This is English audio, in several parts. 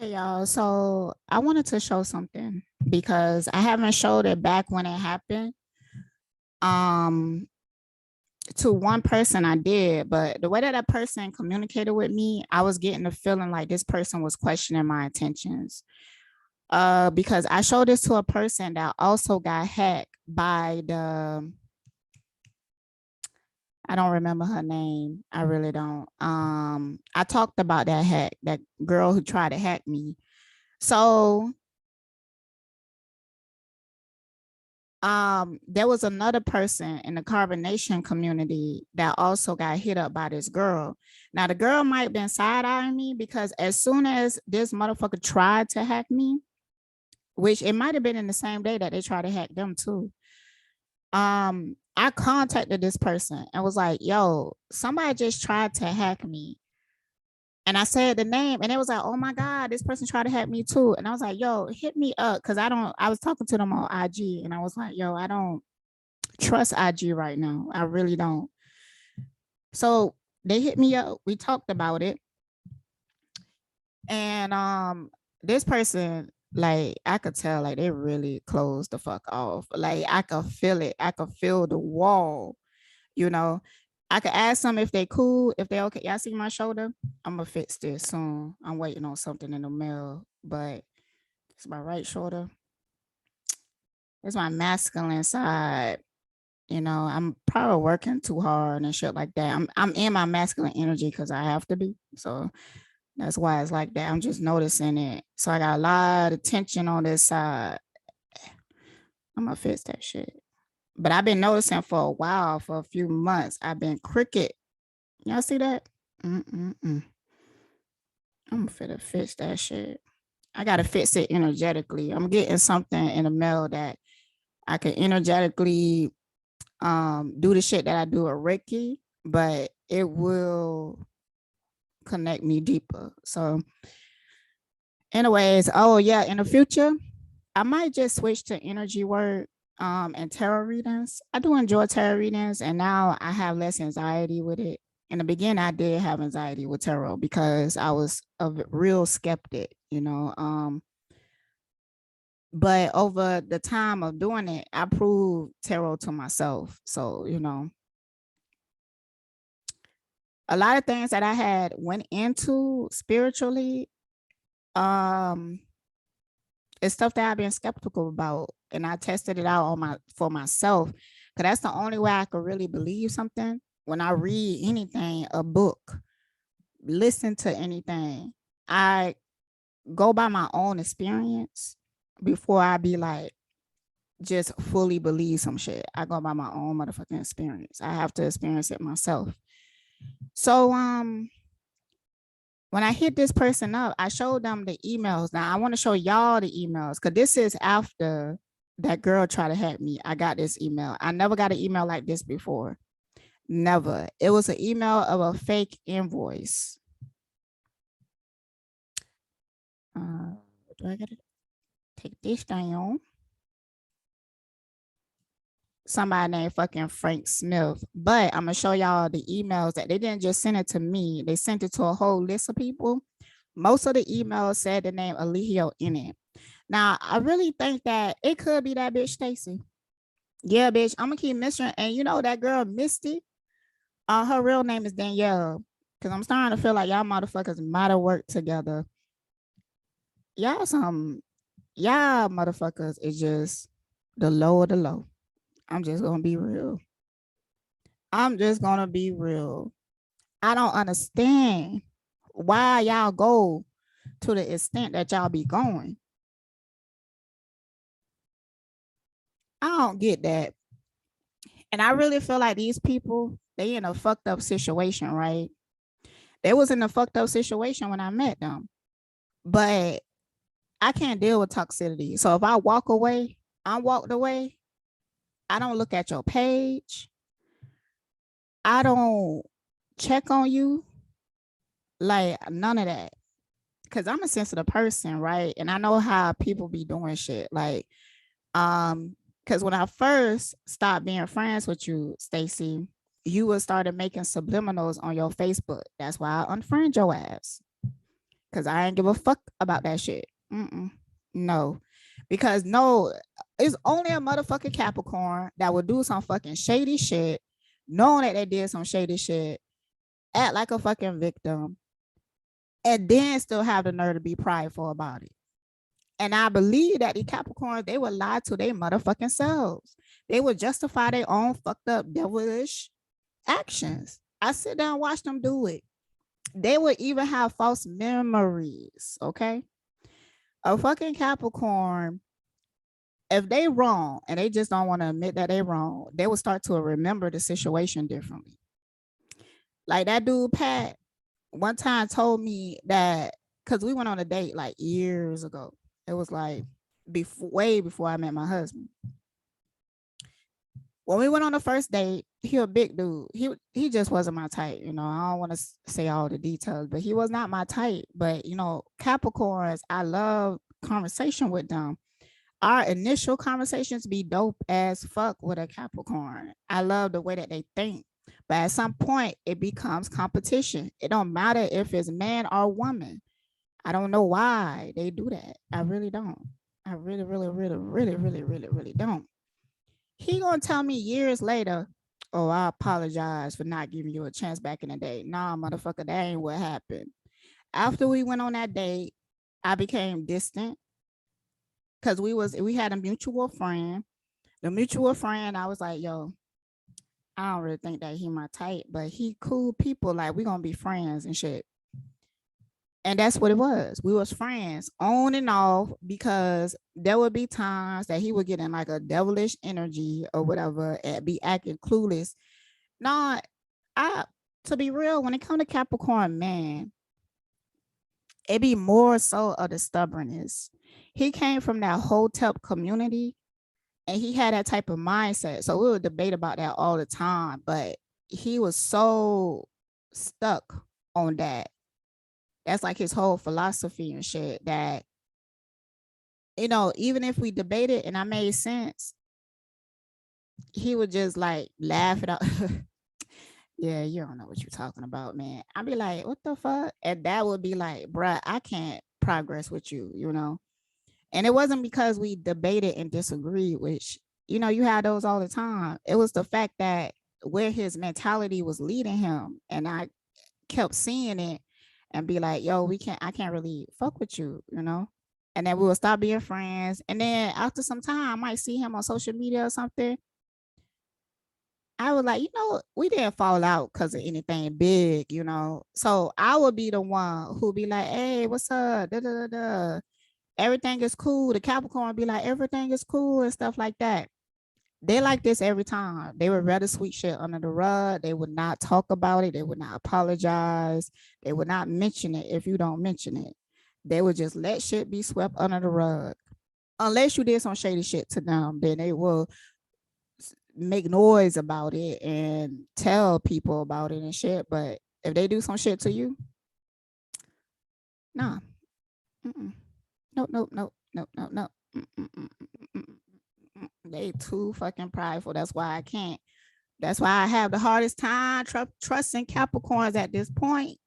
Hey y'all, so I wanted to show something because I haven't showed it back when it happened. Um, to one person I did, but the way that person communicated with me, I was getting the feeling like this person was questioning my intentions. Because I showed this to a person that also got hacked by the I don't remember her name. I really don't. I talked about that hack, that girl who tried to hack me. So there was another person in the carbonation community that also got hit up by this girl. Now the girl might have been side-eyeing me because as soon as this motherfucker tried to hack me, which it might have been in the same day that they tried to hack them too, I contacted this person and was like, yo, somebody just tried to hack me. And I said the name and it was like, oh my God, this person tried to hack me too. And I was like, yo, hit me up. Cause I was talking to them on IG and I was like, yo, I don't trust IG right now. I really don't. So they hit me up. We talked about it. And this person, like, I could tell like they really closed the fuck off. Like I could feel it. I could feel the wall, you know. I could ask them if they cool, if they okay. Y'all see my shoulder? I'm gonna fix this soon. I'm waiting on something in the mail, but it's my right shoulder. It's my masculine side. You know, I'm probably working too hard and shit like that. I'm in my masculine energy because I have to be. So that's why it's like that. I'm just noticing it. So I got a lot of tension on this side. I'm gonna fix that shit. But I've been noticing for a while, for a few months, I've been cricket. Y'all see that? Mm-mm-mm. I'm finna fix that shit. I gotta fix it energetically. I'm getting something in the mail that I can energetically do the shit that I do at Reiki, but it will connect me deeper. So, anyways, oh yeah, in the future, I might just switch to energy work and tarot readings. I do enjoy tarot readings, and now I have less anxiety with it. In the beginning, I did have anxiety with tarot because I was a real skeptic, you know. But over the time of doing it, I proved tarot to myself. So, you know, a lot of things that I had went into spiritually, um, it's stuff that I've been skeptical about, and I tested it out on my for myself. Cause that's the only way I could really believe something. When I read anything, a book, listen to anything, I go by my own experience before I be like just fully believe some shit. I go by my own motherfucking experience. I have to experience it myself. So when I hit this person up, I showed them the emails. Now I want to show y'all the emails because this is after that girl tried to hack me. I got this email. I never got an email like this before. Never. It was an email of a fake invoice. Do I gotta take this down? Somebody named fucking Frank Smith. But I'm gonna show y'all the emails that they didn't just send it to me. They sent it to a whole list of people. Most of the emails said the name Alihio in it. Now I really think that it could be that bitch Stacy. Yeah, bitch. I'm gonna keep missing. And you know that girl Misty. Her real name is Danielle. Cause I'm starting to feel like y'all motherfuckers might have worked together. Y'all motherfuckers is just the low of the low. I'm just gonna be real. I'm just gonna be real. I don't understand why y'all go to the extent that y'all be going. I don't get that. And I really feel like these people, they in a fucked up situation, right? They was in a fucked up situation when I met them. But I can't deal with toxicity. So if I walk away, I walked away. I don't look at your page. I don't check on you. Like none of that. Cause I'm a sensitive person, right? And I know how people be doing shit. Like, because when I first stopped being friends with you, Stacy, you would started making subliminals on your Facebook. That's why I unfriend your ass. because I ain't give a fuck about that shit. No, because no, it's only a motherfucking Capricorn that would do some fucking shady shit, knowing that they did some shady shit, act like a fucking victim, and then still have the nerve to be prideful about it. And I believe that the Capricorns, they would lie to their motherfucking selves. They would justify their own fucked up devilish actions. I sit down and watch them do it. They would even have false memories, okay? A fucking Capricorn, if they wrong and they just don't want to admit that they wrong, they will start to remember the situation differently. Like that dude Pat one time told me that, because we went on a date like years ago. It was like way before I met my husband. When we went on the first date, he a big dude. He just wasn't my type. You know, I don't want to say all the details, but he was not my type. But you know, Capricorns, I love conversation with them. Our initial conversations be dope as fuck with a Capricorn. I love the way that they think. But at some point, it becomes competition. It don't matter if it's man or woman. I don't know why they do that. I really don't. I really don't. He gonna tell me years later, oh, I apologize for not giving you a chance back in the day. Nah, motherfucker, that ain't what happened. After we went on that date, I became distant because we had a mutual friend. The mutual friend, I was like, yo, I don't really think that he my type, but he cool people. Like we gonna be friends and shit. And that's what it was. We was friends on and off because there would be times that he would get in like a devilish energy or whatever and be acting clueless. Not, I to be real, when it comes to Capricorn, man, it be more so of the stubbornness. He came from that hotel community and he had that type of mindset. So we would debate about that all the time, but he was so stuck on that. That's like his whole philosophy and shit that, you know, even if we debated and I made sense, he would just like laugh it out. Yeah, you don't know what you're talking about, man. I'd be like, what the fuck? And that would be like, bruh, I can't progress with you, you know? And it wasn't because we debated and disagreed, which, you know, you had those all the time. It was the fact that where his mentality was leading him. And I kept seeing it and be like, yo, I can't really fuck with you, you know? And then we will stop being friends. And then after some time, I might see him on social media or something. I was like, you know, we didn't fall out because of anything big, you know. So I would be the one who be like, hey, what's up? Da, da, da, da. Everything is cool. The Capricorn would be like, everything is cool and stuff like that. They like this every time. They would rather sweep shit under the rug. They would not talk about it. They would not apologize. They would not mention it if you don't mention it. They would just let shit be swept under the rug. Unless you did some shady shit to them, then they will make noise about it and tell people about it and shit. But if they do some shit to you, nah. Mm-mm. Nope, nope, nope, nope, nope, nope. They too fucking prideful. That's why I can't. That's why I have the hardest time trusting Capricorns at this point.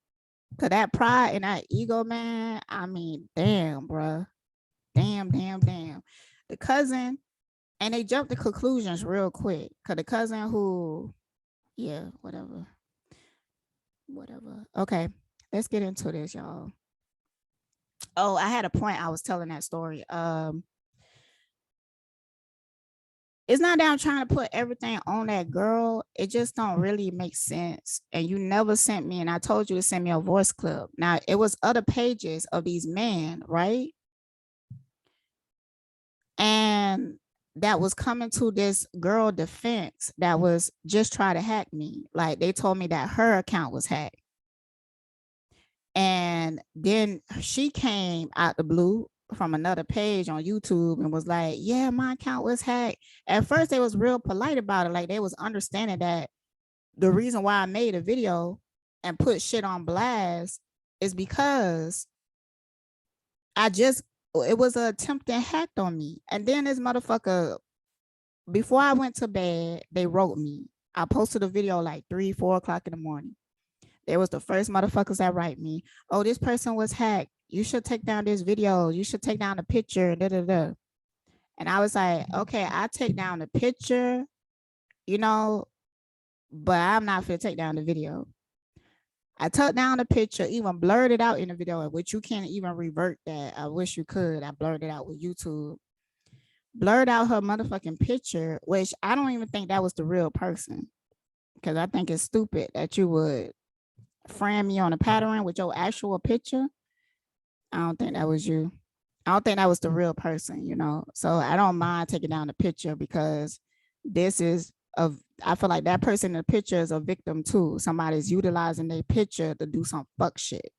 Cause that pride and that ego, man. I mean, damn, bro. Damn. The cousin, and they jumped to conclusions real quick. Cause the cousin who, yeah, whatever. Okay, let's get into this, y'all. Oh, I had a point. I was telling that story. It's not that I'm trying to put everything on that girl. It just don't really make sense. And you never sent me, and I told you to send me a voice clip. Now it was other pages of these men, right? And that was coming to this girl defense that was just trying to hack me. Like they told me that her account was hacked. And then she came out the blue from another page on YouTube and was like, yeah, my account was hacked. At first, they was real polite about it. Like they was understanding that the reason why I made a video and put shit on blast is because it was an attempt that hacked on me. And then this motherfucker, before I went to bed, they wrote me. I posted a video like 3, 4 o'clock in the morning. They was the first motherfuckers that write me, oh, this person was hacked. You should take down this video. You should take down the picture. Da, da, da. And I was like, okay, I take down the picture, you know, but I'm not going to take down the video. I took down the picture, even blurred it out in the video, which you can't even revert that. I wish you could. I blurred it out with YouTube. Blurred out her motherfucking picture, which I don't even think that was the real person. Because I think it's stupid that you would frame me on a pattern with your actual picture. I don't think that was you. I don't think that was the real person, you know. So I don't mind taking down the picture because this is I feel like that person in the picture is a victim too. Somebody's utilizing their picture to do some fuck shit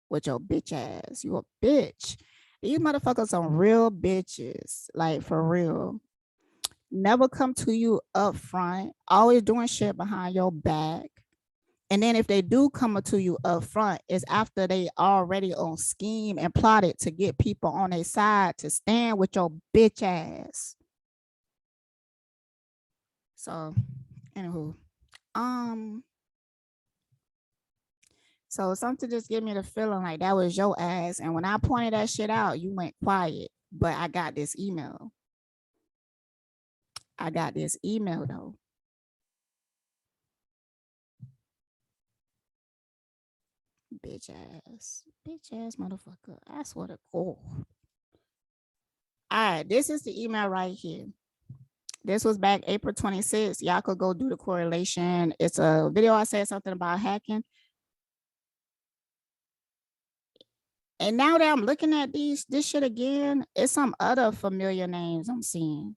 with your bitch ass. You a bitch. These motherfuckers are real bitches, like for real. Never come to you up front, always doing shit behind your back. And then if they do come to you up front, it's after they already on scheme and plotted to get people on their side to stand with your bitch ass. So, anywho, so something just gave me the feeling like that was your ass. And when I pointed that shit out, you went quiet. But I got this email. I got this email though. Bitch ass motherfucker. I swear to God. All right, this is the email right here. This was back April 26th. Y'all could go do the correlation. It's a video I said something about hacking. And now that I'm looking at this shit again, it's some other familiar names I'm seeing.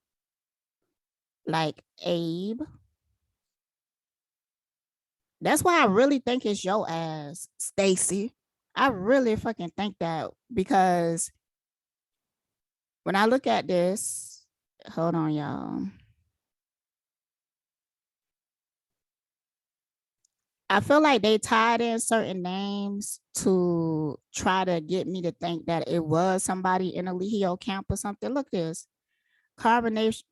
Like Abe. That's why I really think it's your ass, Stacy. I really fucking think that because when I look at this, hold on, y'all. I feel like they tied in certain names to try to get me to think that it was somebody in a Lehio camp or something. Look this. Carbonation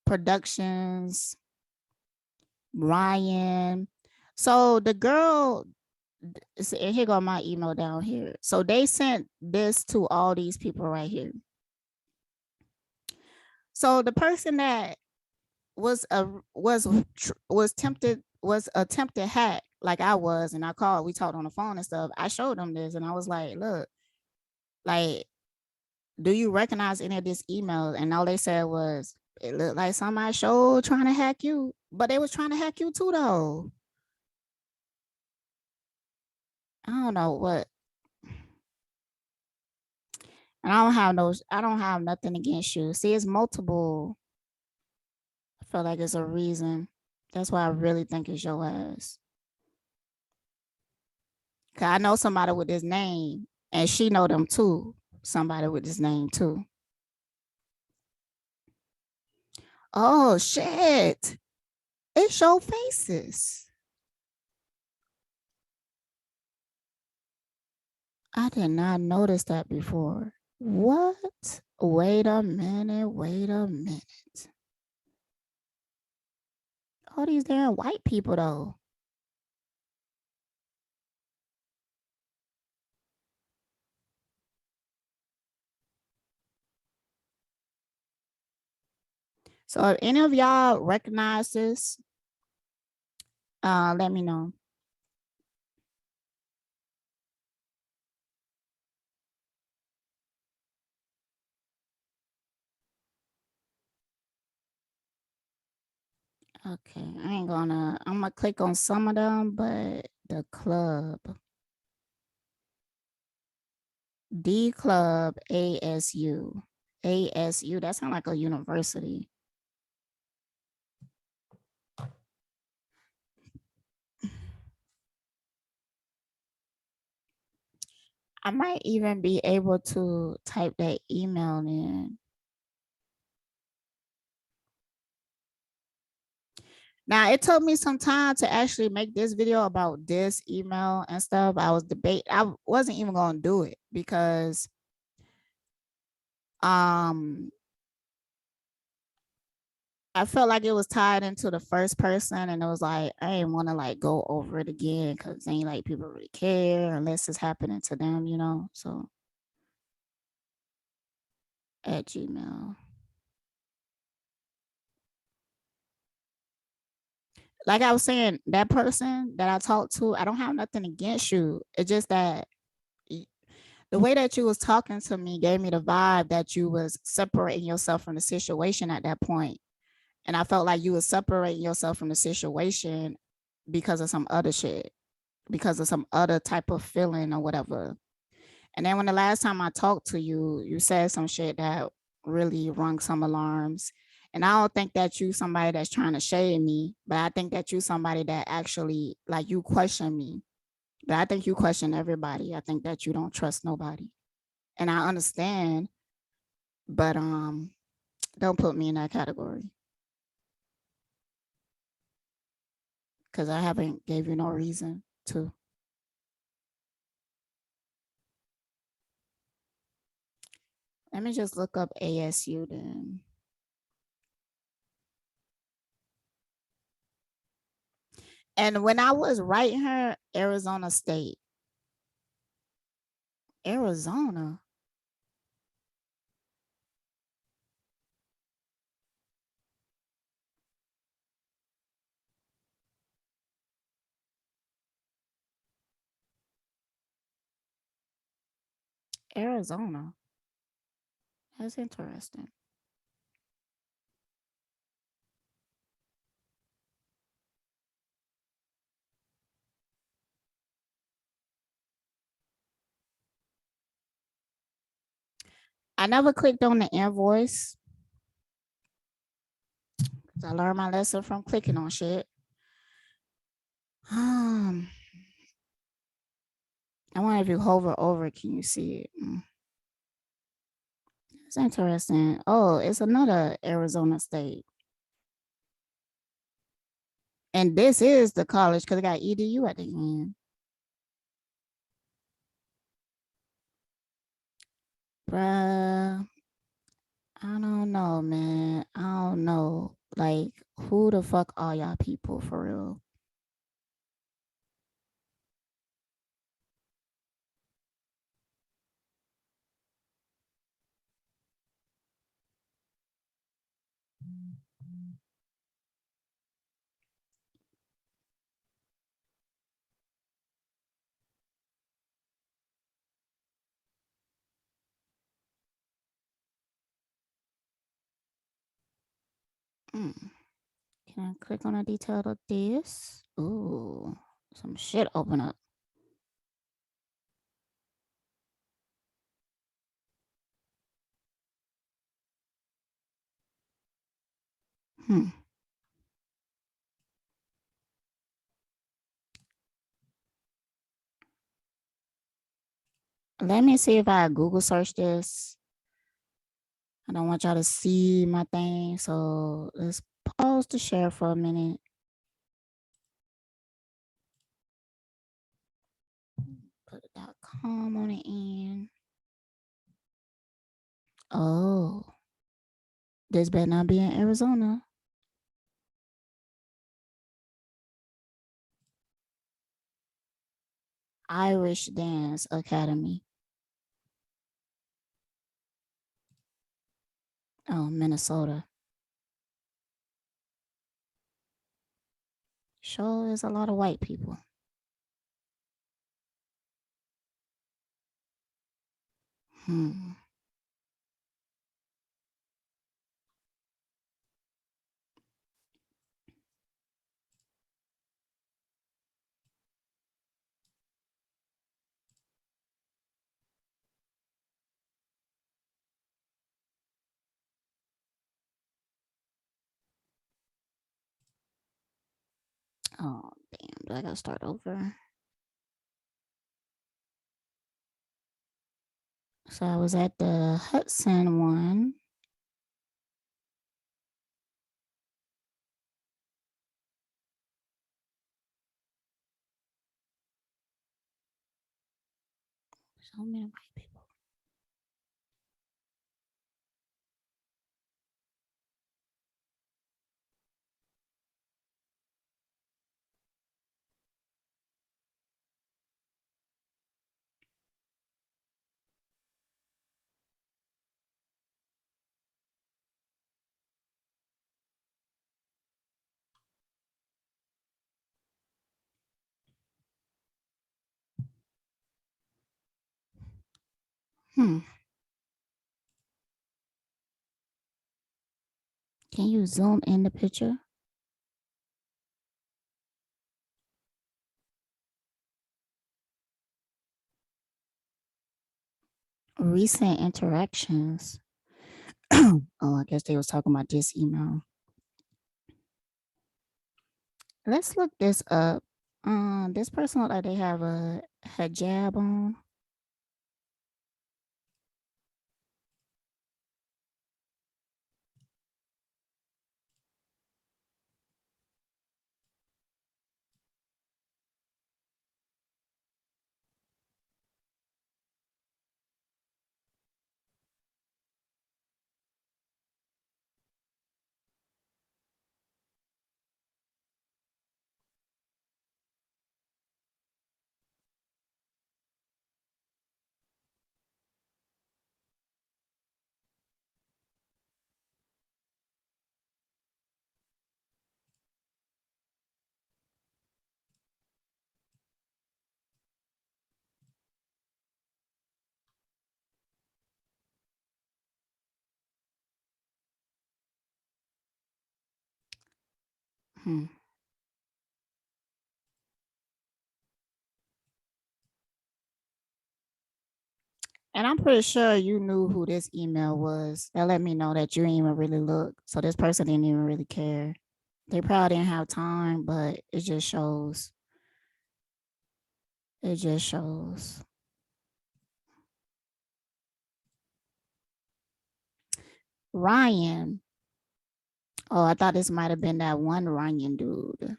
Productions, Ryan. So the girl, and here go my email down here. So they sent this to all these people right here. So the person that was attempted hack like I was, and I called, we talked on the phone and stuff. I showed them this and I was like, look, like, do you recognize any of this email? And all they said was, it looked like somebody showed trying to hack you, but they was trying to hack you too though. I don't know what. And I don't have nothing against you. See, it's multiple. I feel like it's a reason. That's why I really think it's your ass. Cause I know somebody with this name and she know them too. Somebody with this name too. Oh shit. It show faces. I did not notice that before. What? Wait a minute. All these damn white people though. So if any of y'all recognize this, let me know. Okay, I'm gonna click on some of them, but the club. D Club ASU. ASU, that sounds like a university. I might even be able to type that email in. Now, it took me some time to actually make this video about this email and stuff. I wasn't even going to do it because I felt like it was tied into the first person, and it was like I didn't want to like go over it again because ain't like people really care unless it's happening to them, you know. So at Gmail. Like I was saying, that person that I talked to, I don't have nothing against you. It's just that the way that you was talking to me gave me the vibe that you was separating yourself from the situation at that point. And I felt like you was separating yourself from the situation because of some other shit, because of some other type of feeling or whatever. And then when the last time I talked to you, you said some shit that really rung some alarms. And I don't think that you somebody that's trying to shade me, but I think that you somebody that actually like you question me. But I think you question everybody. I think that you don't trust nobody. And I understand, but don't put me in that category because I haven't gave you no reason to. Let me just look up ASU then. And when I was writing her, Arizona State. Arizona. Arizona. That's interesting. I never clicked on the invoice. I learned my lesson from clicking on shit. Um, I wonder if you hover over it, can you see it? It's interesting. Oh, it's another Arizona State. And this is the college because it got EDU at the end. Bruh, I don't know, man. I don't know. Like, who the fuck are y'all people for real? Mm. Can I click on a detail of this? Ooh, some shit open up. Hmm. Let me see if I Google search this. I don't want y'all to see my thing, so let's pause to share for a minute. Put a .com on the end. Oh, this better not be in Arizona. Irish Dance Academy. Oh, Minnesota. Sure is a lot of white people. Hmm. Oh, damn. Do I gotta start over? So I was at the Hudson one. So many white people. Hmm. Can you zoom in the picture? Recent interactions. Oh, I guess they was talking about this email. Let's look this up. This person look like they have a hijab on. Hmm. And I'm pretty sure you knew who this email was. That let me know that you didn't even really look. So this person didn't even really care. They probably didn't have time, but it just shows. It just shows. Ryan. Oh, I thought this might have been that one Ryan dude.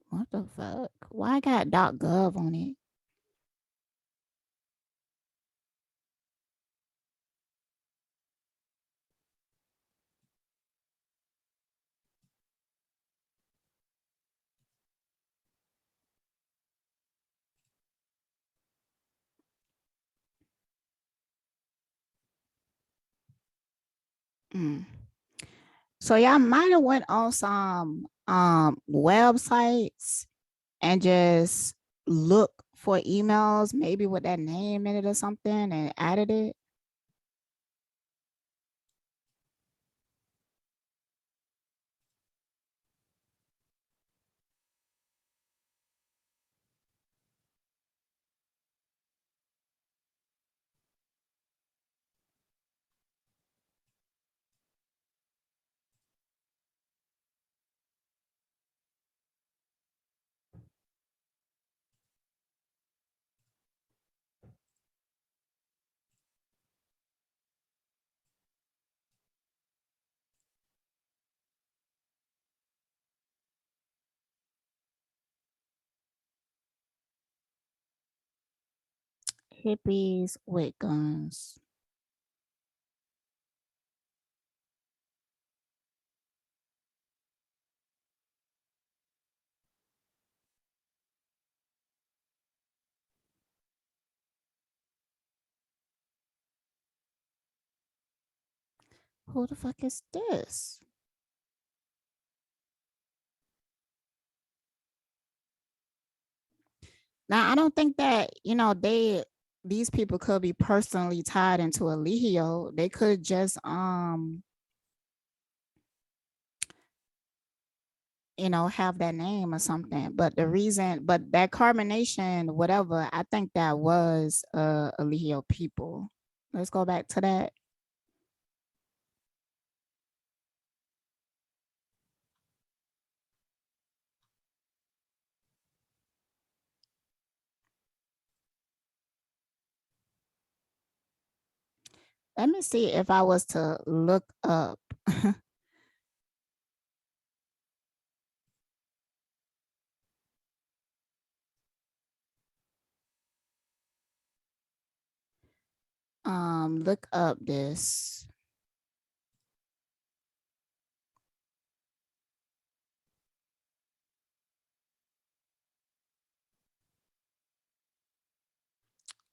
What the fuck? Why I got .gov on it? Mm. So y'all might have went on some websites and just look for emails, maybe with that name in it or something, and added it. Hippies with guns. Who the fuck is this? Now I don't think that these people could be personally tied into a Leo. They could just have that name or something. But that carbonation, whatever, I think that was a Leo people. Let's go back to that. Let me see if I was to look up look up this.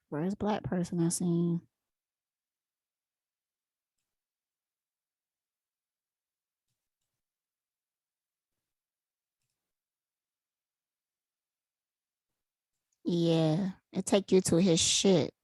Where's black person I seen? Yeah, it take you to his shit.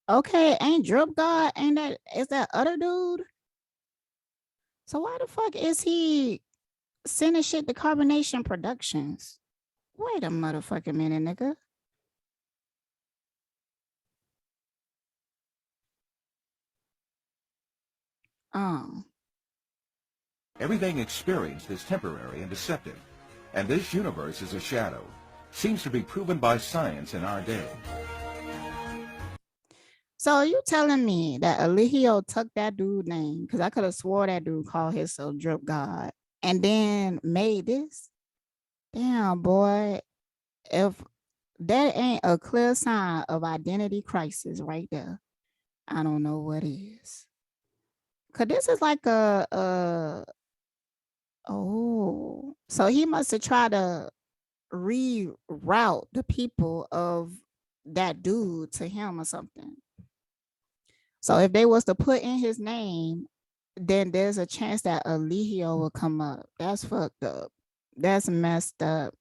Okay, ain't Drip God? Ain't that is that other dude? So why the fuck is he sending shit to Carbonation Productions? Wait a motherfucking minute, nigga. Oh. Everything experienced is temporary and deceptive, and this universe is a shadow. Seems to be proven by science in our day. So you telling me that Eligio took that dude name? Because I could have swore that dude called himself Drip God and then made this? Damn, boy. If that ain't a clear sign of identity crisis right there, I don't know what is. Cause this is like a oh, so he must have tried to reroute the people of that dude to him or something. So if they was to put in his name, then there's a chance that Eligio will come up. That's fucked up. That's messed up.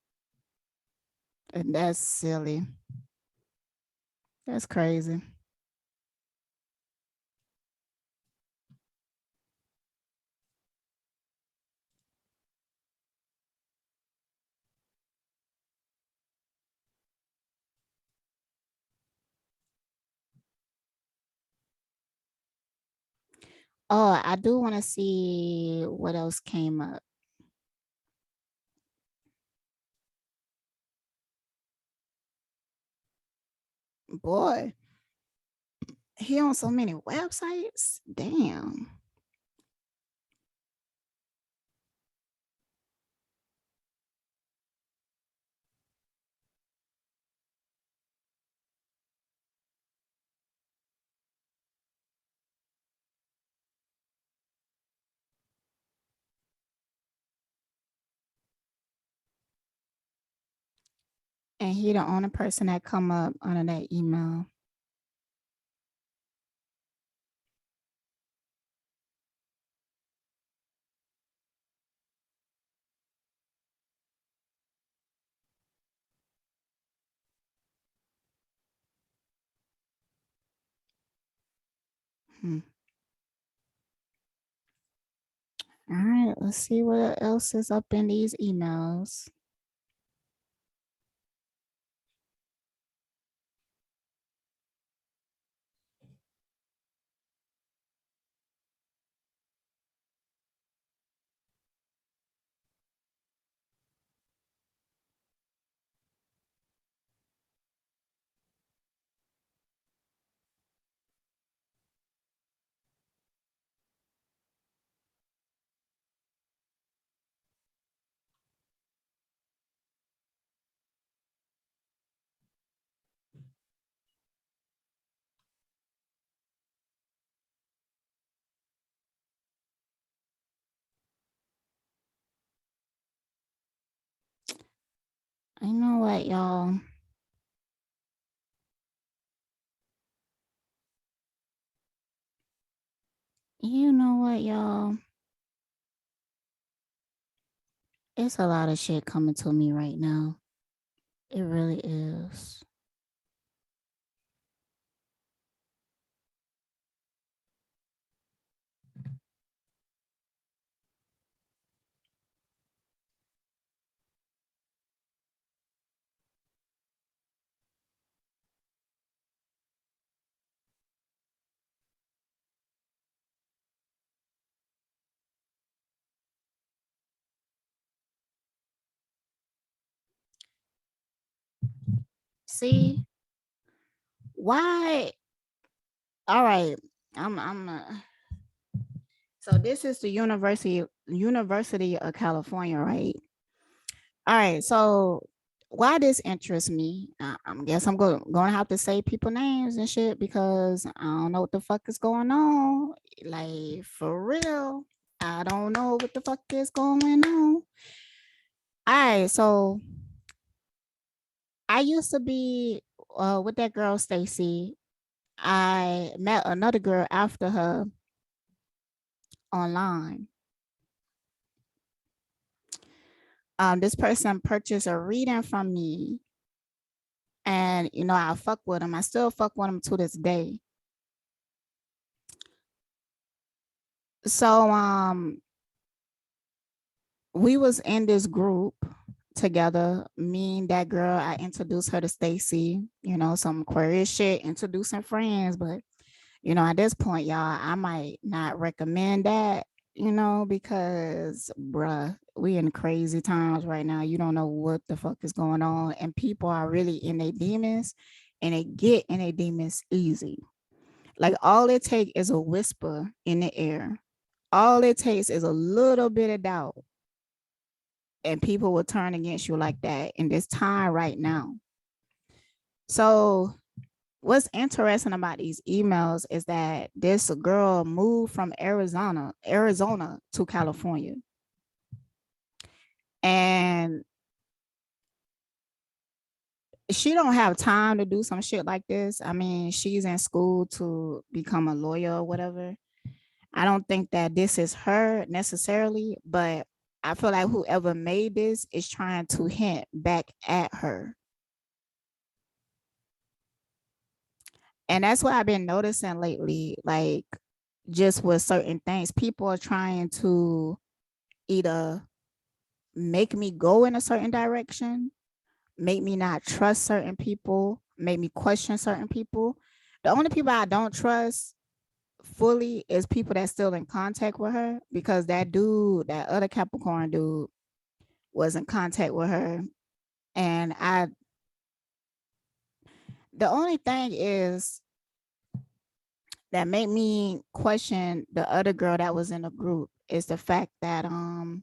And that's silly. That's crazy. Oh, I do want to see what else came up. Boy, he on so many websites. Damn. And he the only person that come up under that email. Hmm. All right, let's see what else is up in these emails. I know what, y'all. You know what, y'all? It's a lot of shit coming to me right now. It really is. See why? All right, I'm. So this is the University of California, right? All right. So why this interests me? I guess I'm going to have to say people names and shit because I don't know what the fuck is going on. Like for real, I don't know what the fuck is going on. All right. So I used to be with that girl Stacy. I met another girl after her online. This person purchased a reading from me, and you know I fuck with him. I still fuck with him to this day. So we was in this group together. Me and that girl, I introduced her to Stacy. You know, some Aquarius shit, introducing friends, but you know, at this point, y'all, I might not recommend that, you know, because bruh, we in crazy times right now. You don't know what the fuck is going on. And people are really in their demons and they get in their demons easy. Like all it takes is a whisper in the air. All it takes is a little bit of doubt. And people will turn against you like that in this time right now. So what's interesting about these emails is that this girl moved from Arizona to California. And she don't have time to do some shit like this. I mean, she's in school to become a lawyer or whatever. I don't think that this is her necessarily, but I feel like whoever made this is trying to hint back at her. And that's what I've been noticing lately. Like, just with certain things, people are trying to either make me go in a certain direction, make me not trust certain people, make me question certain people. The only people I don't trust fully is people that's still in contact with her, because that dude, that other Capricorn dude, was in contact with her. And the only thing is that made me question the other girl that was in the group is the fact that I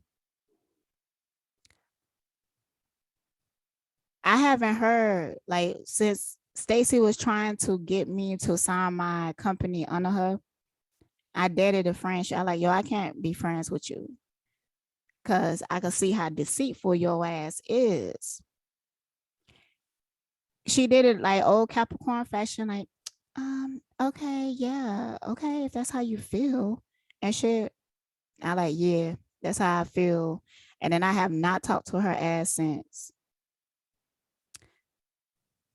haven't heard, like, since Stacy was trying to get me to sign my company under her. I dated a friend. I like, yo, I can't be friends with you because I can see how deceitful your ass is. She did it like old Capricorn fashion, like, okay, yeah, okay, if that's how you feel and shit. I like, yeah, that's how I feel. And then I have not talked to her ass since.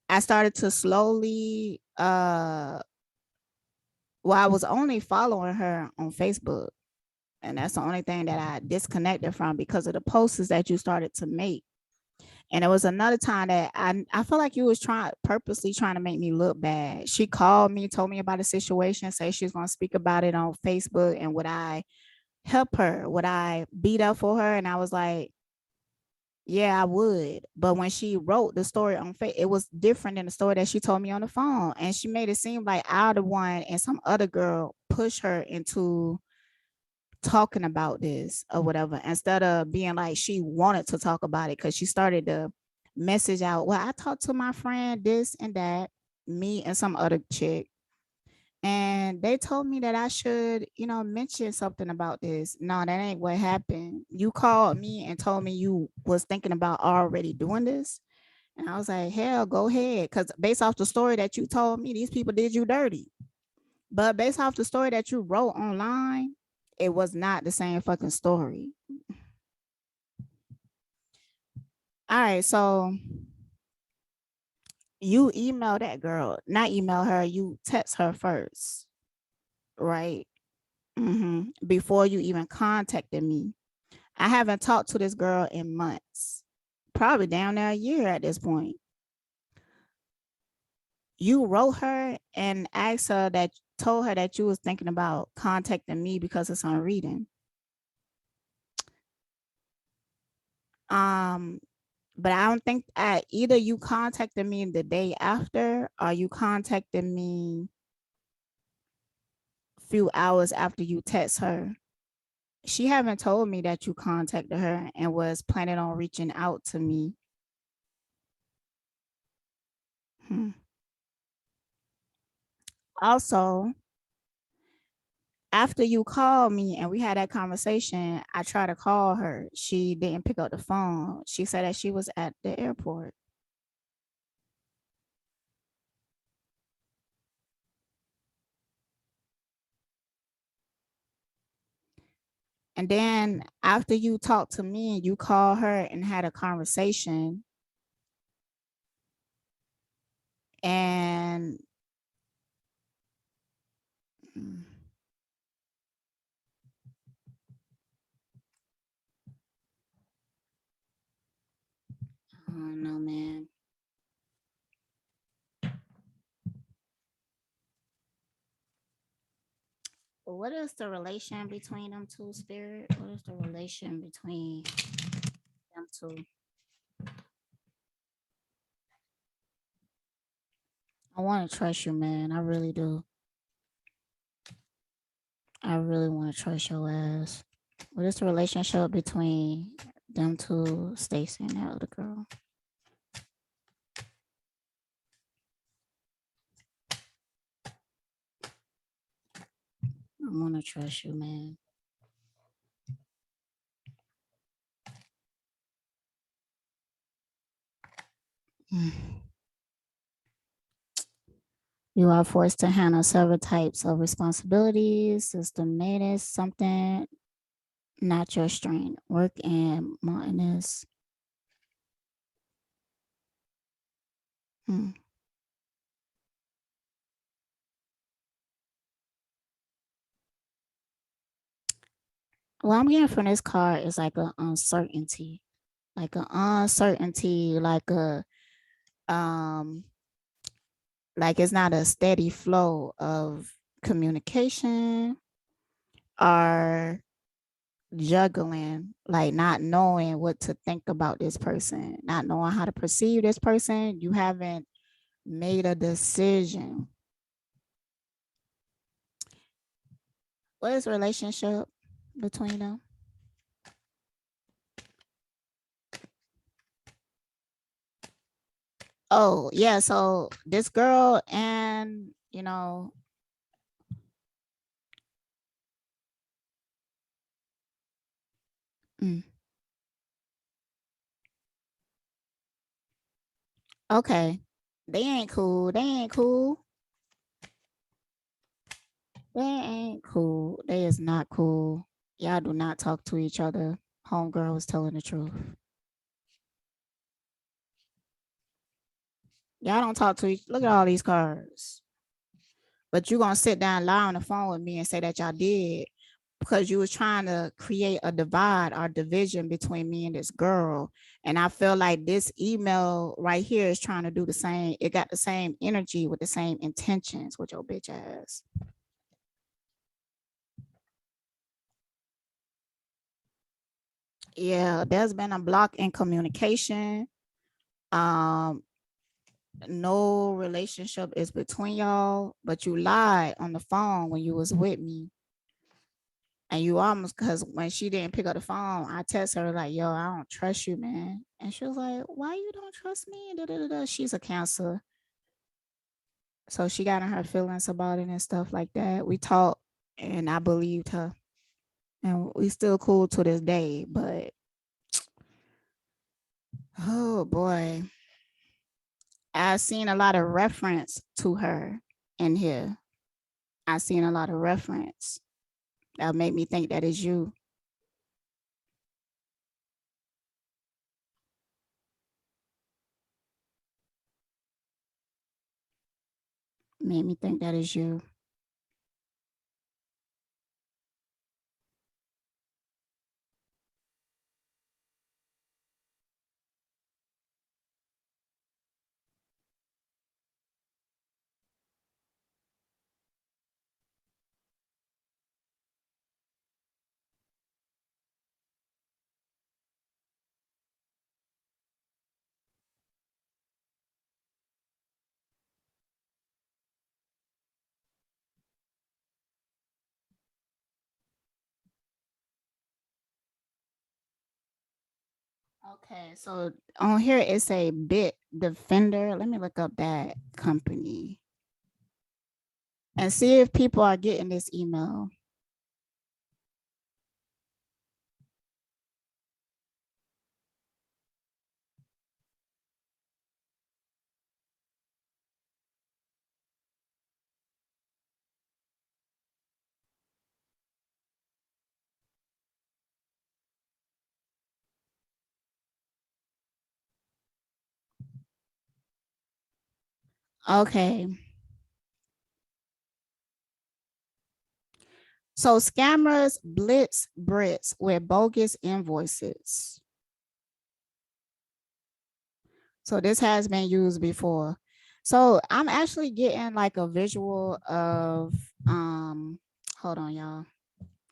I started to slowly well, I was only following her on Facebook. And that's the only thing that I disconnected from because of the posts that you started to make. And it was another time that I feel like you was purposely trying to make me look bad. She called me, told me about a situation, say she's gonna speak about it on Facebook, and would I help her? Would I beat up for her? And I was like, yeah, I would. But when she wrote the story on Facebook, it was different than the story that she told me on the phone. And she made it seem like I the one and some other girl pushed her into talking about this or whatever, instead of being like she wanted to talk about it, because she started to message out, well, I talked to my friend this and that, me and some other chick, and they told me that I should, you know, mention something about this. No, that ain't what happened. You called me and told me you was thinking about already doing this. And I was like, hell, go ahead. Because based off the story that you told me, these people did you dirty. But based off the story that you wrote online, it was not the same fucking story. All right, so you email that girl, not email her, you text her first, right? Before you even contacted me. I haven't talked to this girl in months, probably down there a year at this point. You wrote her and asked her that, told her that you was thinking about contacting me because of some reading. Um, But I don't think either you contacted me the day after or you contacted me a few hours after you text her. She haven't told me that you contacted her and was planning on reaching out to me. Hmm. Also, after you called me and we had that conversation, I tried to call her. She didn't pick up the phone. She said that she was at the airport. And then after you talked to me, you called her and had a conversation. And mm, I don't know, man. What is the relation between them two, spirit? What is the relation between them two? I want to trust you, man. I really do. I really want to trust your ass. What is the relationship between them two, Stacy and that other girl? I want to trust you, man. You are forced to handle several types of responsibilities. Systematic, something not your strength. Work and monotonous. Hmm. What I'm getting from this card is like an uncertainty, um, like it's not a steady flow of communication or juggling, like not knowing what to think about this person, not knowing how to perceive this person. You haven't made a decision. What is the relationship between them? Oh, yeah. So this girl and, mm, okay. They ain't cool. They ain't cool. They ain't cool. They is not cool. Y'all do not talk to each other. Homegirl was telling the truth. Y'all don't talk to each. Look at all these cards. But you gonna sit down and lie on the phone with me and say that y'all did because you was trying to create a divide or division between me and this girl. And I feel like this email right here is trying to do the same. It got the same energy with the same intentions with your bitch ass. Yeah, there's been a block in communication. Um, no relationship is between y'all, but you lied on the phone when you was with me. And you almost, because when she didn't pick up the phone, I text her like, "Yo, I don't trust you, man." And she was like, "Why you don't trust me?" Da, da, da, da. She's a Cancer, so she got in her feelings about it and stuff like that. We talked, and I believed her, and we still cool to this day. But oh boy, I seen a lot of reference to her in here. I seen a lot of reference that made me think that is you. Made me think that is you. Okay, so on here it's a Bit Defender. Let me look up that company and see if people are getting this email. Okay. So scammers blitz Brits with bogus invoices. So this has been used before. So I'm actually getting like a visual of hold on y'all.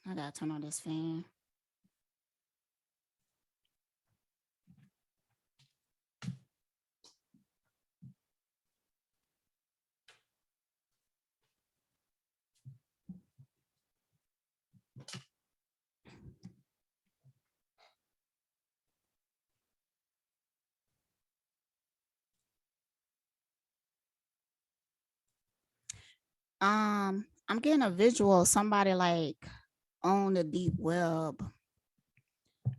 I gotta turn on this fan. I'm getting a visual of somebody like on the deep web.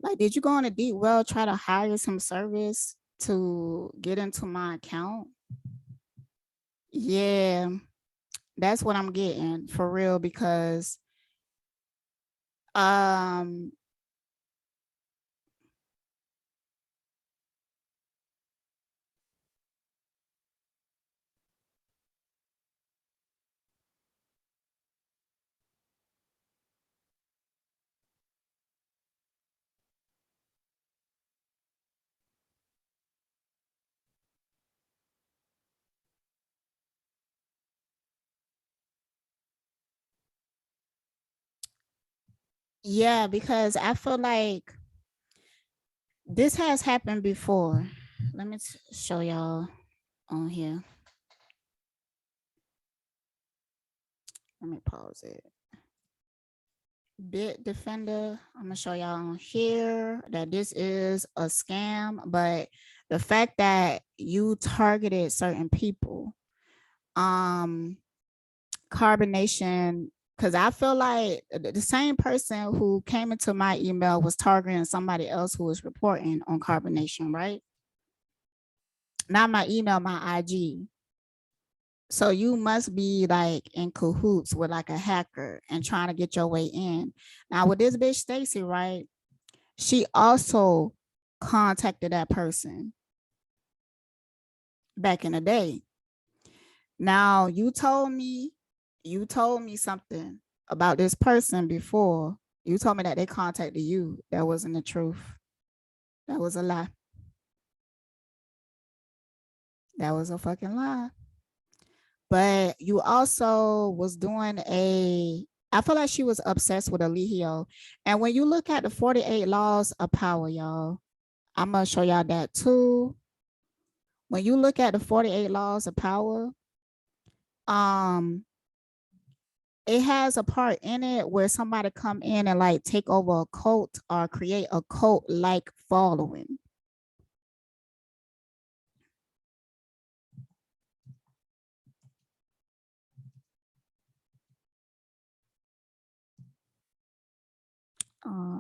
Like, did you go on the deep web, try to hire some service to get into my account? Yeah, that's what I'm getting for real because um yeah, because I feel like this has happened before. Let me show y'all on here. Let me pause it. Bit Defender. I'm gonna show y'all on here that this is a scam, but the fact that you targeted certain people, Carbonation, because I feel like the same person who came into my email was targeting somebody else who was reporting on Carbonation, right? Not my email, my IG. So you must be like in cahoots with like a hacker and trying to get your way in. Now with this bitch Stacy, right? She also contacted that person back in the day. Now you told me something about this person before. You told me that they contacted you. That wasn't the truth. That was a lie. That was a fucking lie. But you also was doing I feel like she was obsessed with Alihio. And when you look at the 48 laws of power, y'all, I'm gonna show y'all that too. When you look at the 48 laws of power, um, it has a part in it where somebody come in and like take over a cult or create a cult like following.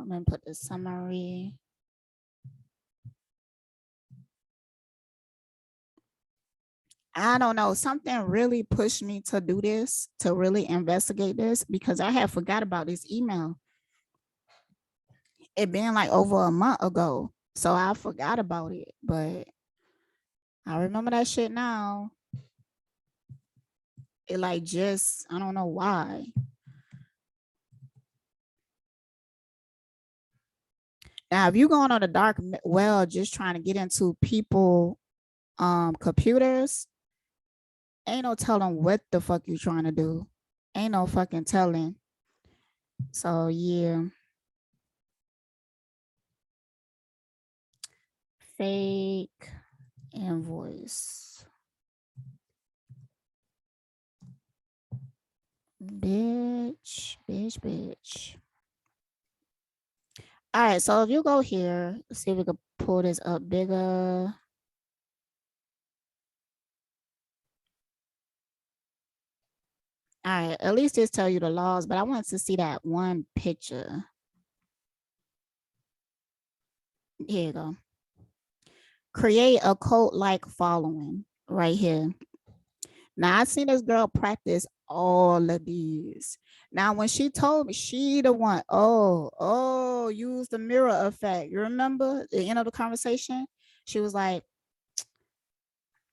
Let me put the summary. I don't know. Something really pushed me to do this, to really investigate this, because I had forgot about this email. It been like over a month ago. So I forgot about it. But I remember that shit now. It like just, I don't know why. Now, if you going on a dark well just trying to get into people computers, ain't no telling what the fuck you trying to do. Ain't no fucking telling. So yeah. Fake invoice. Bitch, bitch, bitch. All right, so if you go here, let's see if we can pull this up bigger. All right, at least this tell you the laws, but I wanted to see that one picture. Here you go. Create a cult-like following right here. Now I seen this girl practice all of these. Now when she told me, she the one, use the mirror effect. You remember the end of the conversation? She was like,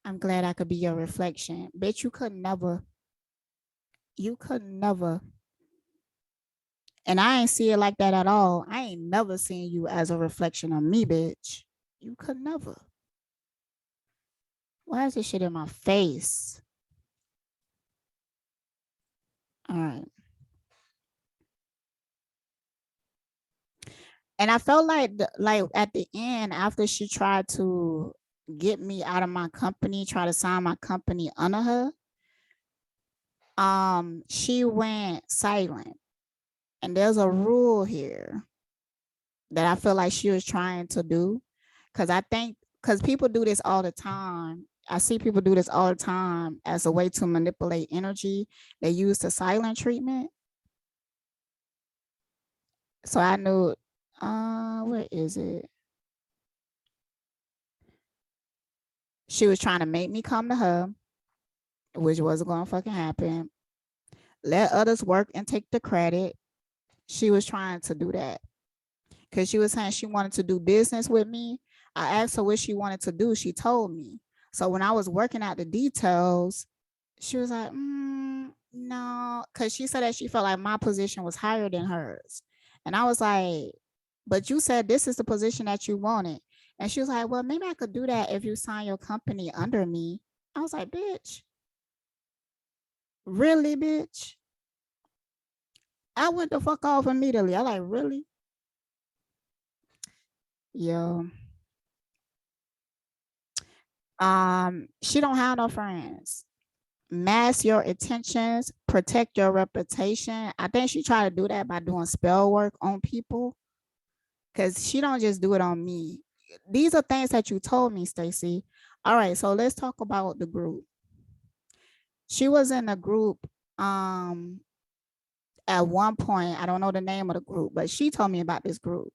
I'm glad I could be your reflection. Bitch, you could never. And I ain't see it like that at all. I ain't never seen you as a reflection of me, bitch. You could never. Why is this shit in my face? All right. And I felt like at the end, after she tried to get me out of my company, try to sign my company under her, she went silent. And there's a rule here that I feel like she was trying to do. Because people do this all the time. I see people do this all the time as a way to manipulate energy. They use the silent treatment. So I knew, where is it? She was trying to make me come to her, which wasn't going to fucking happen. Let others work and take the credit. She was trying to do that because she was saying she wanted to do business with me. I asked her what she wanted to do. She told me. So when I was working out the details, she was like, no, because she said that she felt like my position was higher than hers. And I was like, but you said this is the position that you wanted. And she was like, well, maybe I could do that if you sign your company under me. I was like, bitch, really, bitch? I went the fuck off immediately. I like, really? Yo. She don't have no friends. Mask your intentions, protect your reputation. I think she tried to do that by doing spell work on people. Cause she don't just do it on me. These are things that you told me, Stacy. All right, so let's talk about the group. She was in a group at one point. I don't know the name of the group, but she told me about this group.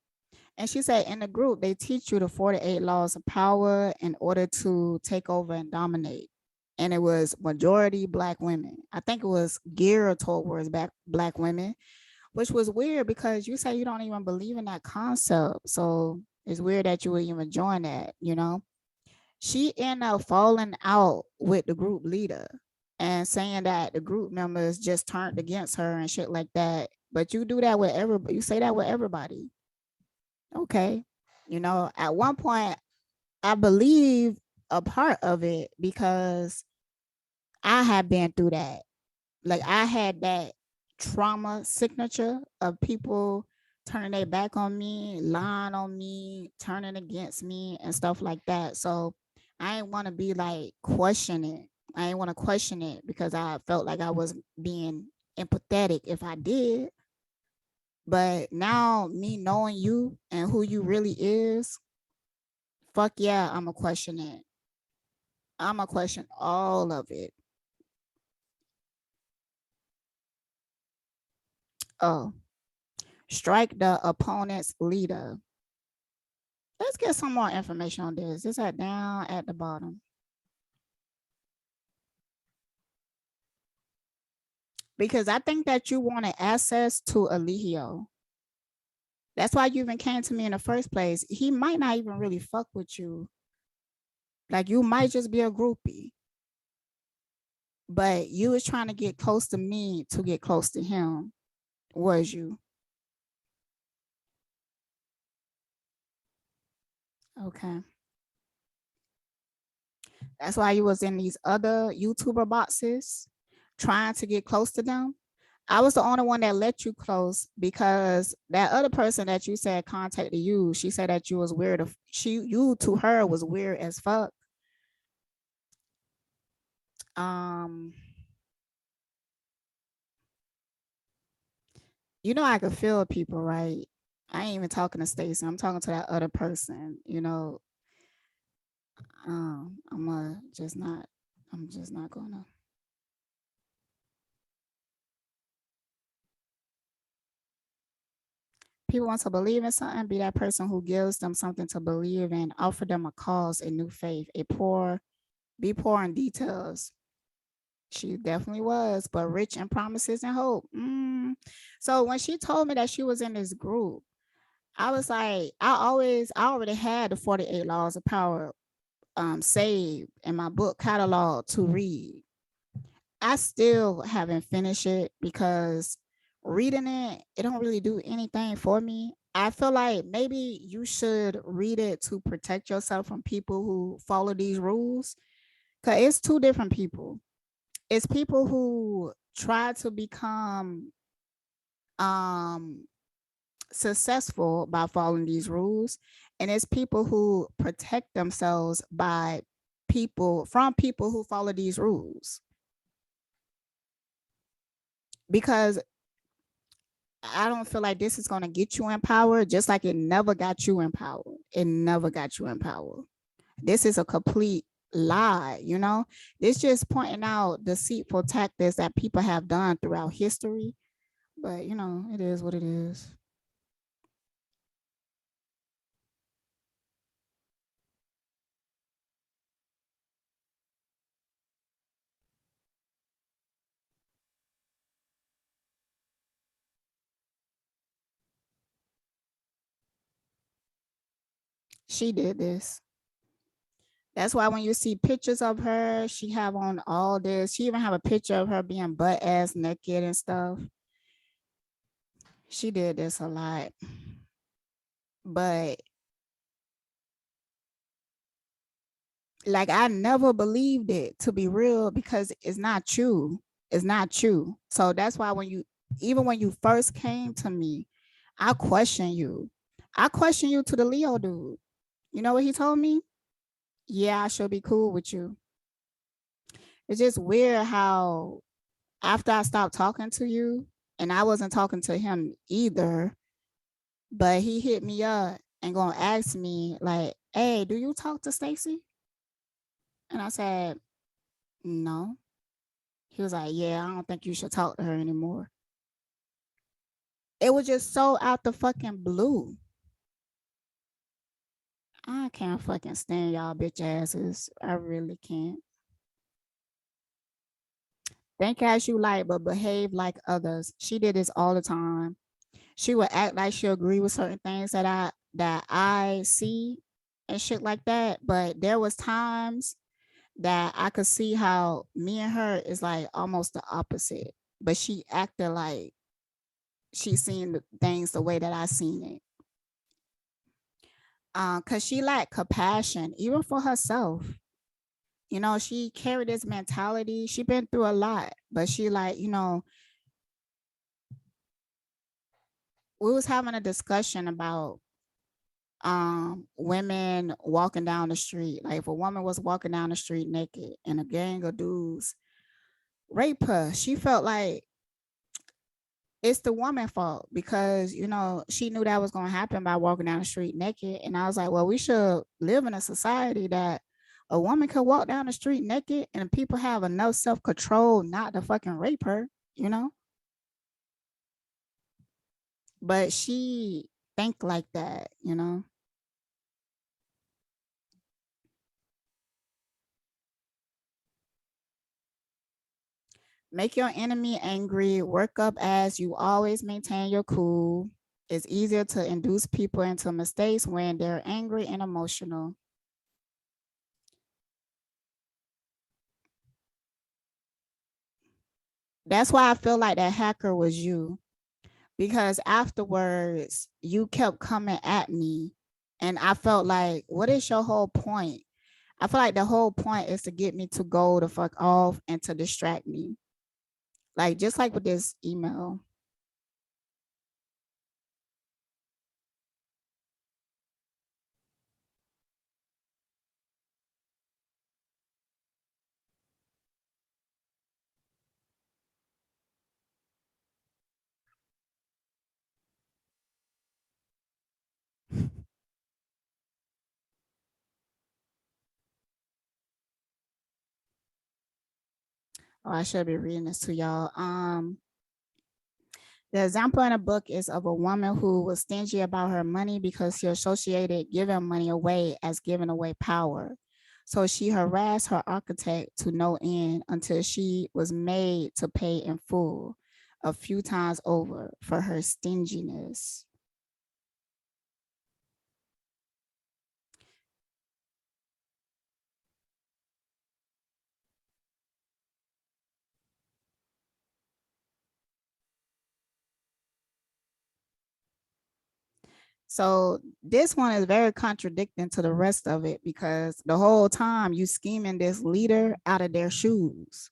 And she said in the group, they teach you the 48 laws of power in order to take over and dominate. And it was majority Black women. I think it was geared towards Black women, which was weird because you say you don't even believe in that concept. So it's weird that you would even join that, you know? She ended up falling out with the group leader and saying that the group members just turned against her and shit like that. But you do that with everybody. You say that with everybody. Okay. You know, at one point, I believe a part of it because I had been through that. Like I had that trauma signature of people turning their back on me, lying on me, turning against me, and stuff like that. So I didn't want to be like questioning. I didn't want to question it because I felt like I was being empathetic if I did. But now me knowing you and who you really is, fuck yeah, I'm gonna question it. I'm gonna question all of it. Oh, strike the opponent's leader. Let's get some more information on this. This is down at the bottom. Because I think that you wanted access to Eligio. That's why you even came to me in the first place. He might not even really fuck with you. Like you might just be a groupie. But you was trying to get close to me to get close to him. Was you? Okay. That's why you was in these other YouTuber boxes trying to get close to them. I was the only one that let you close because that other person that you said contacted you, she said that you was weird. You to her was weird as fuck. Um, you know I could feel people, right? I ain't even talking to Stacy. I'm talking to that other person. I'm just not. I'm just not gonna. People want to believe in something. Be that person who gives them something to believe in. Offer them a cause, a new faith, a poor. Be poor in details. She definitely was, but rich in promises and hope. So when she told me that she was in this group, I was like, I already had the 48 Laws of Power saved in my book catalog to read. I still haven't finished it because reading it don't really do anything for me. I feel like maybe you should read it to protect yourself from people who follow these rules. Cause it's two different people. It's people who try to become um successful by following these rules, and it's people who protect themselves by people who follow these rules, because I don't feel like this is going to get you in power, just like it never got you in power. It never got you in power. This is a complete lie. This just pointing out deceitful tactics that people have done throughout history, but it is what it is. She did this. That's why when you see pictures of her, she have on all this. She even have a picture of her being butt ass naked and stuff. She did this a lot. But like I never believed it to be real because it's not true. It's not true. So that's why even when you first came to me, I question you. I question you to the Leo dude. You know what he told me? Yeah, I should be cool with you. It's just weird how after I stopped talking to you, and I wasn't talking to him either, but he hit me up and gonna ask me like, "Hey, do you talk to Stacy?" And I said, "No." He was like, "Yeah, I don't think you should talk to her anymore." It was just so out the fucking blue. I can't fucking stand y'all bitch asses. I really can't. Think as you like, but behave like others. She did this all the time. She would act like she agree with certain things that I see and shit like that. But there was times that I could see how me and her is like almost the opposite. But she acted like she seen the things the way that I seen it. Cause she lacked compassion, even for herself. She carried this mentality. She been through a lot, but she like, we was having a discussion about women walking down the street. Like if a woman was walking down the street naked and a gang of dudes rape her, she felt like it's the woman fault because she knew that was going to happen by walking down the street naked. And I was like, well, we should live in a society that a woman could walk down the street naked and people have enough self-control not to fucking rape her you know but she think like that. Make your enemy angry, work up as you always maintain your cool. It's easier to induce people into mistakes when they're angry and emotional. That's why I feel like that hacker was you, because afterwards you kept coming at me and I felt like, what is your whole point? I feel like the whole point is to get me to go the fuck off and to distract me. Like just like with this email. Oh, I should be reading this to y'all. The example in the book is of a woman who was stingy about her money because she associated giving money away as giving away power. So she harassed her architect to no end until she was made to pay in full a few times over for her stinginess. So this one is very contradicting to the rest of it because the whole time you scheming this leader out of their shoes.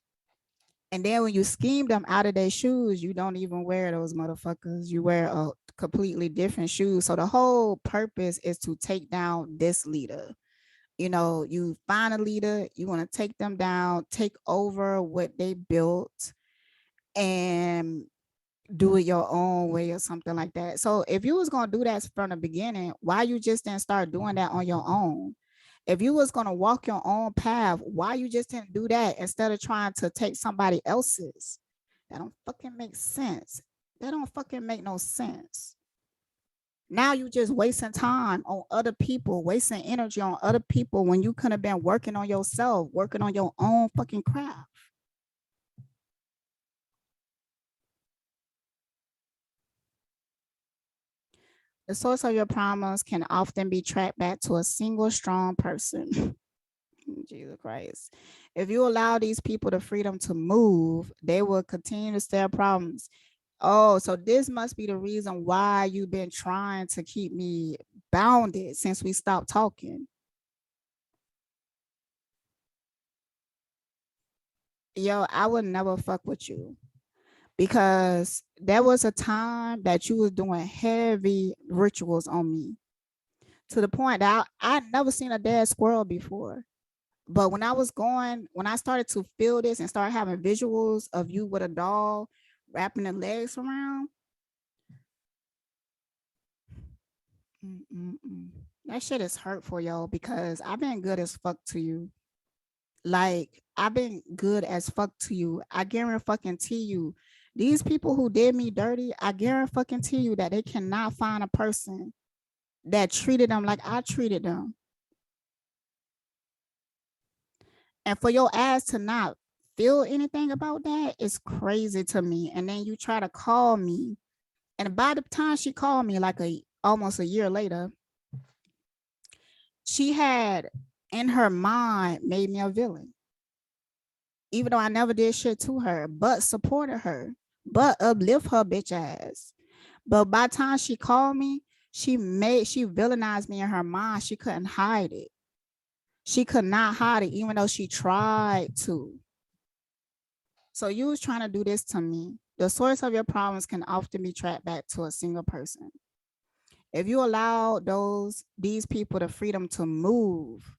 And then when you scheme them out of their shoes, you don't even wear those motherfuckers. You wear a completely different shoes. So the whole purpose is to take down this leader. You know, you find a leader, you want to take them down, take over what they built, and do it your own way or something like that. So if you was gonna do that from the beginning, why you just didn't start doing that on your own? If you was gonna walk your own path, why you just didn't do that instead of trying to take somebody else's? That don't fucking make sense. That don't fucking make no sense. Now you just wasting time on other people, wasting energy on other people when you could have been working on yourself, working on your own fucking craft. The source of your problems can often be tracked back to a single strong person. Jesus Christ. If you allow these people the freedom to move, they will continue to stir problems. Oh, so this must be the reason why you've been trying to keep me bounded since we stopped talking. Yo, I would never fuck with you because there was a time that you was doing heavy rituals on me to the point that I never seen a dead squirrel before. But when I started to feel this and start having visuals of you with a doll wrapping the legs around, mm-mm-mm. That shit is hurtful, yo, because I've been good as fuck to you. Like, I've been good as fuck to you. I guarantee you, these people who did me dirty, I guarantee you that they cannot find a person that treated them like I treated them. And for your ass to not feel anything about that is crazy to me. And then you try to call me. And by the time she called me, like almost a year later, she had in her mind made me a villain. Even though I never did shit to her, but supported her, but uplift her bitch ass. But by the time she called me, she villainized me in her mind. She couldn't hide it. She could not hide it, even though she tried to. So you was trying to do this to me. The source of your problems can often be tracked back to a single person. If you allow these people the freedom to move,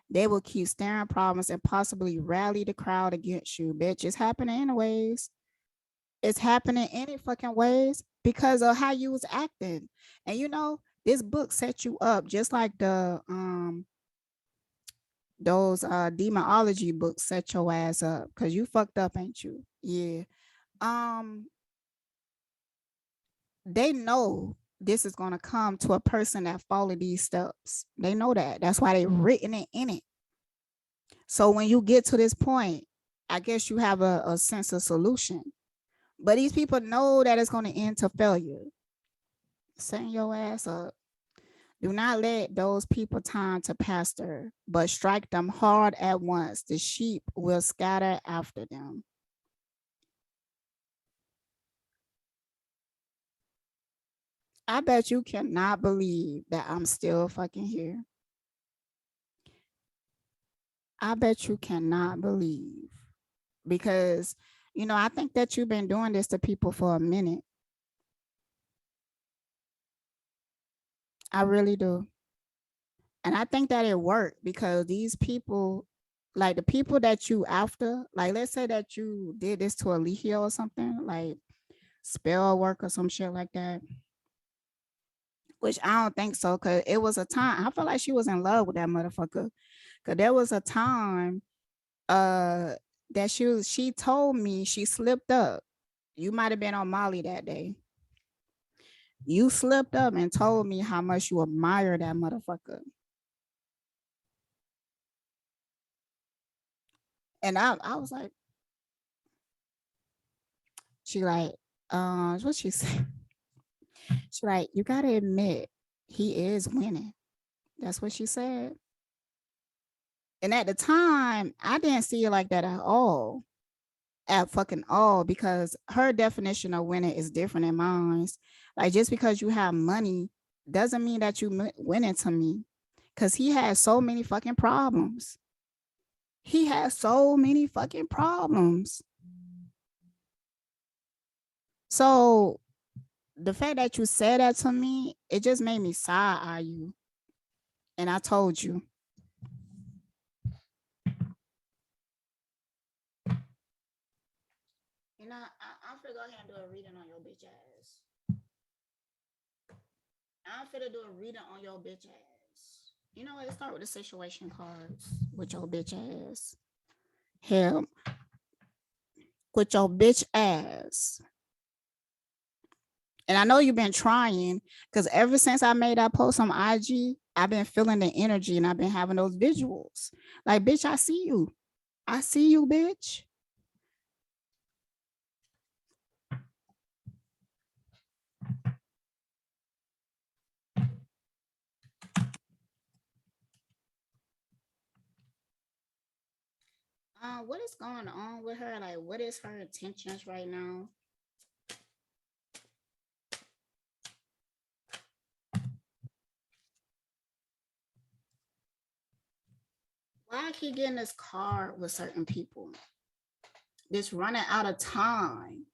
they will keep staring problems and possibly rally the crowd against you. Bitch, it's happening anyways. It's happening any fucking ways because of how you was acting. And you know, this book set you up just like the those demonology books set your ass up because you fucked up, ain't you? Yeah. Um, they know this is gonna come to a person that follow these steps. They know that. That's why they written it in it. So when you get to this point, I guess you have a sense of solution. But these people know that it's gonna end to failure. Setting your ass up. Do not let those people time to pasture, but strike them hard at once. The sheep will scatter after them. I bet you cannot believe that I'm still fucking here. I bet you cannot believe because, you know, I think that you've been doing this to people for a minute. I really do. And I think that it worked because these people, like the people that you after, like let's say that you did this to Alihio or something, like spell work or some shit like that, which I don't think so. Cause it was a time I feel like she was in love with that motherfucker. Cause there was a time, uh, that she told me she slipped up. You might have been on Molly that day. You slipped up and told me how much you admire that motherfucker. And I was like, she like, what she said? She like, you gotta admit, he is winning. That's what she said. And at the time, I didn't see it like that at all. At fucking all, because her definition of winning is different than mine. Like, just because you have money doesn't mean that you winning to me. Cause he has so many fucking problems. He has so many fucking problems. So the fact that you said that to me, it just made me side eye you. And I told you. You know, I'm finna go ahead and do a reading on your bitch ass. I'm finna do a reading on your bitch ass. You know what? Let's start with the situation cards with your bitch ass. Hell, with your bitch ass. And I know you've been trying, because ever since I made that post on IG, I've been feeling the energy and I've been having those visuals. Like, bitch, I see you. I see you, bitch. What is going on with her? Like, what is her intentions right now? Why I keep getting this card with certain people? This running out of time.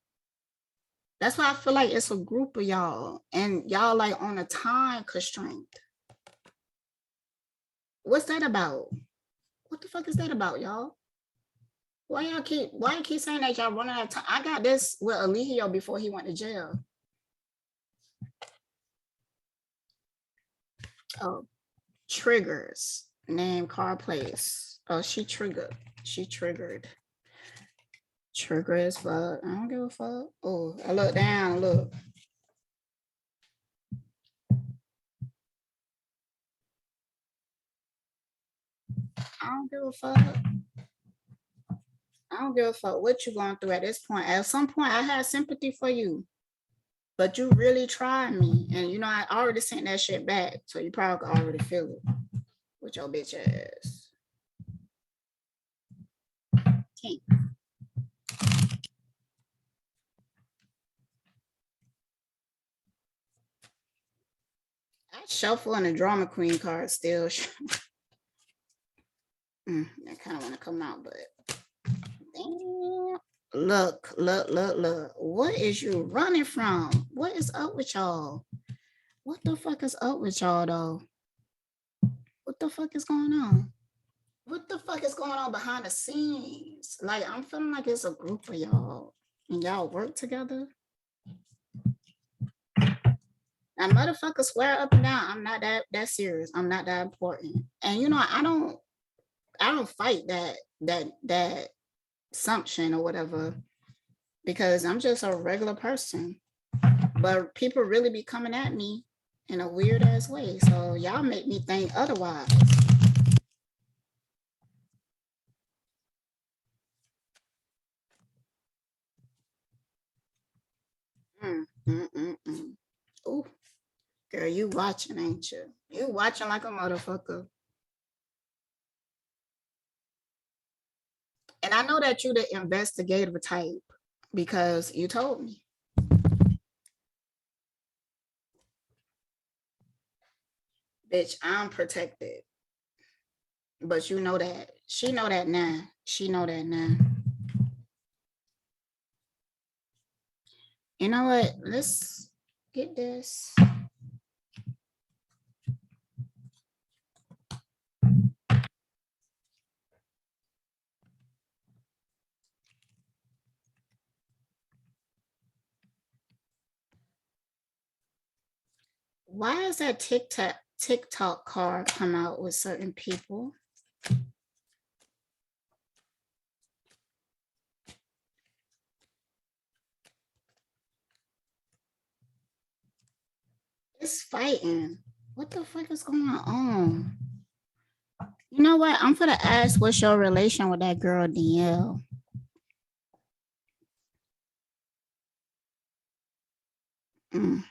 That's why I feel like it's a group of y'all, and y'all like on a time constraint. What's that about? What the fuck is that about, y'all? Why you keep saying that y'all running out of time? I got this with Alihio before he went to jail. Oh, triggers. Name, car, place. Oh, she triggered. She triggered. Trigger as fuck. I don't give a fuck. Oh, I look down, look. I don't give a fuck. I don't give a fuck what you going through at this point. At some point, I had sympathy for you, but you really tried me, and you know I already sent that shit back, so you probably already feel it with your bitch ass. King. I shuffle and the drama queen card still. I kind of want to come out, but damn. Look, look, look, look. What is you running from? What is up with y'all? What the fuck is up with y'all though? What the fuck is going on? What the fuck is going on behind the scenes? Like, I'm feeling like it's a group of y'all and y'all work together. Now, motherfucker, swear up and down, I'm not that serious. I'm not that important. And you know, I don't fight that assumption or whatever, because I'm just a regular person. But people really be coming at me in a weird ass way. So y'all make me think otherwise. Ooh, girl, you watching, ain't you? You watching like a motherfucker. And I know that you the investigative type because you told me. Bitch, I'm protected. But you know that. She know that now. She know that now. You know what? Let's get this. Why is that TikTok card come out with certain people? fighting. What the fuck is going on? You know what? I'm gonna ask what's your relation with that girl Danielle. Mm.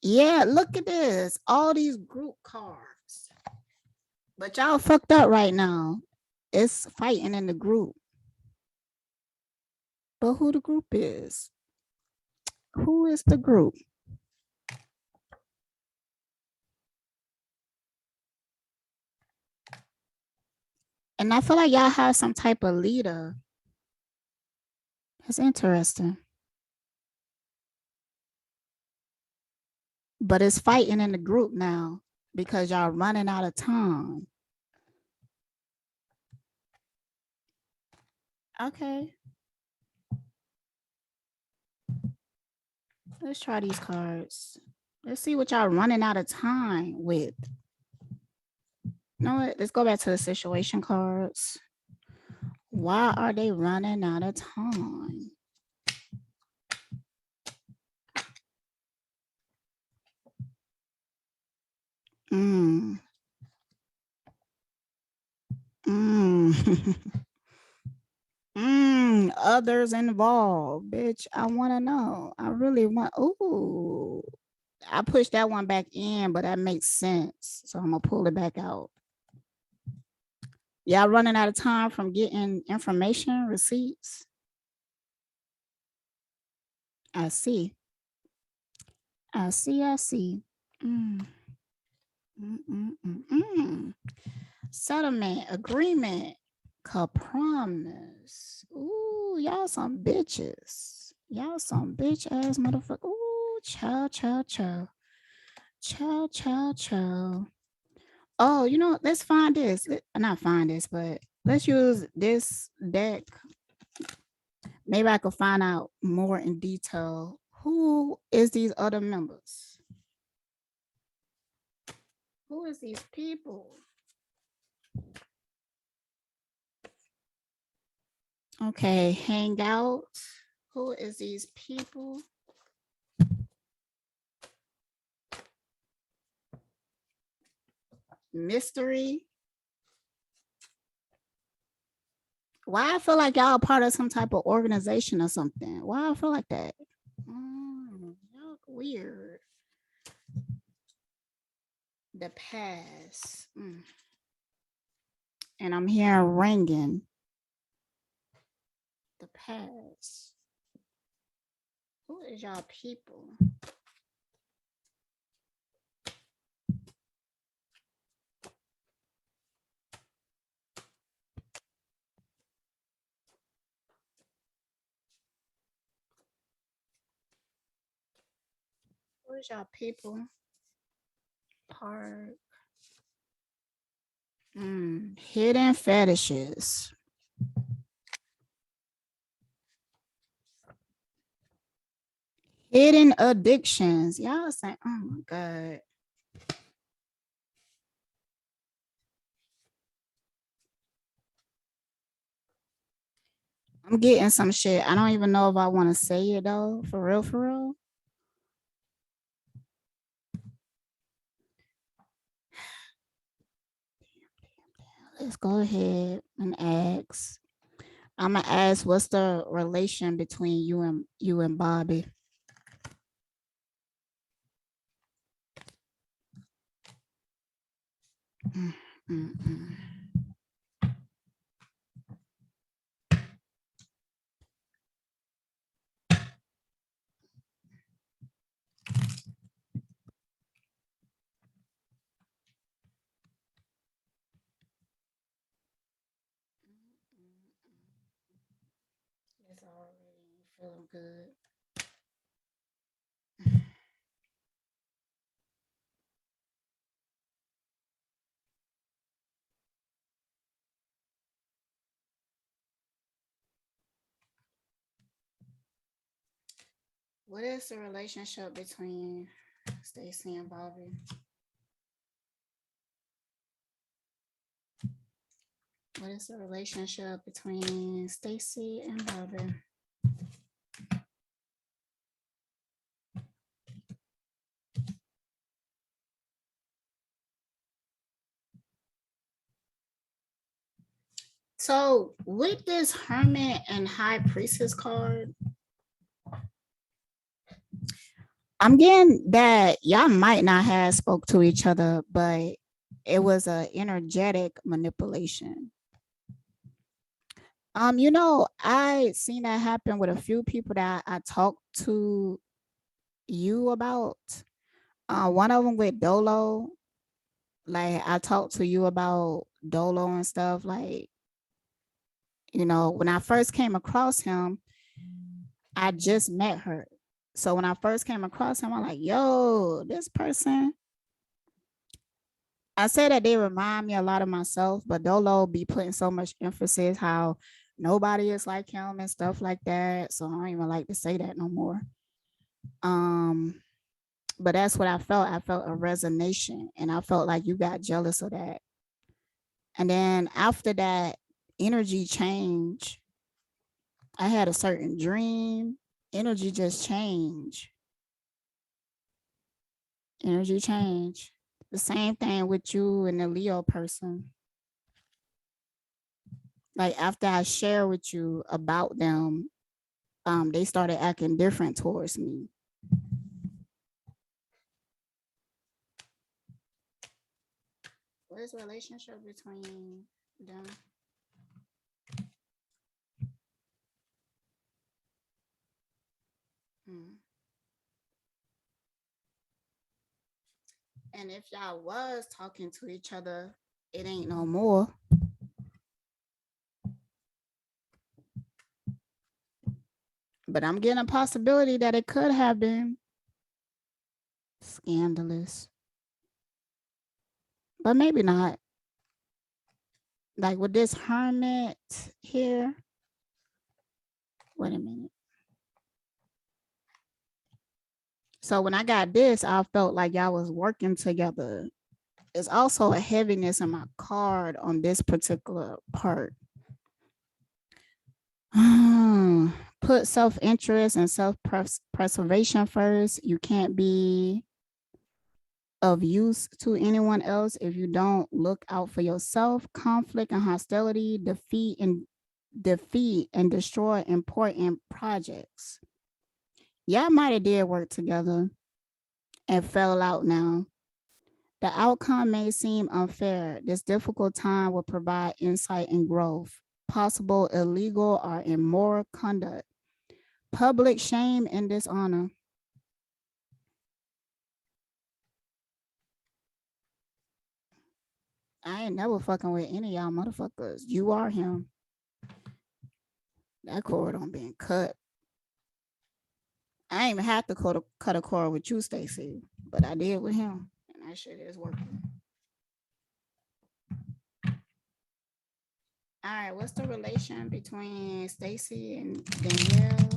Yeah, look at this. All these group cards. But y'all fucked up right now. It's fighting in the group. But who the group is? Who is the group? And I feel like y'all have some type of leader. That's interesting. But it's fighting in the group now because y'all running out of time. Okay. Let's try these cards. Let's see what y'all running out of time with. You know what? Let's go back to the situation cards. Why are they running out of time? Mm. Others involved, bitch. I want to know. I really want. Ooh, I pushed that one back in, but that makes sense. So I'm gonna pull it back out. Y'all running out of time from getting information, receipts. I see. I see. I see. Mm. Settlement, agreement, compromise. Ooh, y'all some bitches. Y'all some bitch ass motherfucker. Ooh, chow, chow, chow. Chow, chow, chow. Oh, you know, let's find this. Not find this, but let's use this deck. Maybe I could find out more in detail. Who is these other members? Who is these people? Okay, hang out. Who is these people? Mystery. Why I feel like y'all part of some type of organization or something? Why I feel like that? Y'all weird. The past. And I'm hearing ringing. The past. Who is y'all people? Who is y'all people? Park. Hidden fetishes. Hidden addictions. Y'all saying, oh my God. I'm getting some shit. I don't even know if I want to say it though. For real, for real. Let's go ahead and ask. I'm gonna ask, what's the relation between you and Bobby? Mm-mm. It's already feeling good. What is the relationship between Stacy and Bobby? What is the relationship between Stacy and Bobby? So with this Hermit and High Priestess card, I'm getting that y'all might not have spoke to each other, but it was a energetic manipulation. I seen that happen with a few people that I talked to you about. One of them with Dolo. Like I talked to you about Dolo and stuff. Like, when I first came across him, I just met her. So when I first came across him, I'm like, yo, this person. I say that they remind me a lot of myself, but Dolo be putting so much emphasis how nobody is like him and stuff like that. So I don't even like to say that no more. But that's what I felt. I felt a resonance, and I felt like you got jealous of that. And then after that energy change, I had a certain dream. Energy just changed. Energy change. The same thing with you and the Leo person. Like after I share with you about them, they started acting different towards me. What is the relationship between them? Hmm. And if y'all was talking to each other, it ain't no more. But I'm getting a possibility that it could have been scandalous. But maybe not. Like with this hermit here. Wait a minute. So when I got this, I felt like y'all was working together. There's also a heaviness in my card on this particular part. Put self-interest and self-preservation first. You can't be of use to anyone else if you don't look out for yourself. Conflict and hostility, defeat and destroy important projects. Y'all might have did work together and fell out now. The outcome may seem unfair. This difficult time will provide insight and growth. Possible illegal or immoral conduct. Public shame and dishonor. I ain't never fucking with any of y'all motherfuckers. You are him. That cord on being cut. I ain't even have to cut a cord with you, Stacy, but I did with him, and that shit is working. All right, what's the relation between Stacy and Danielle?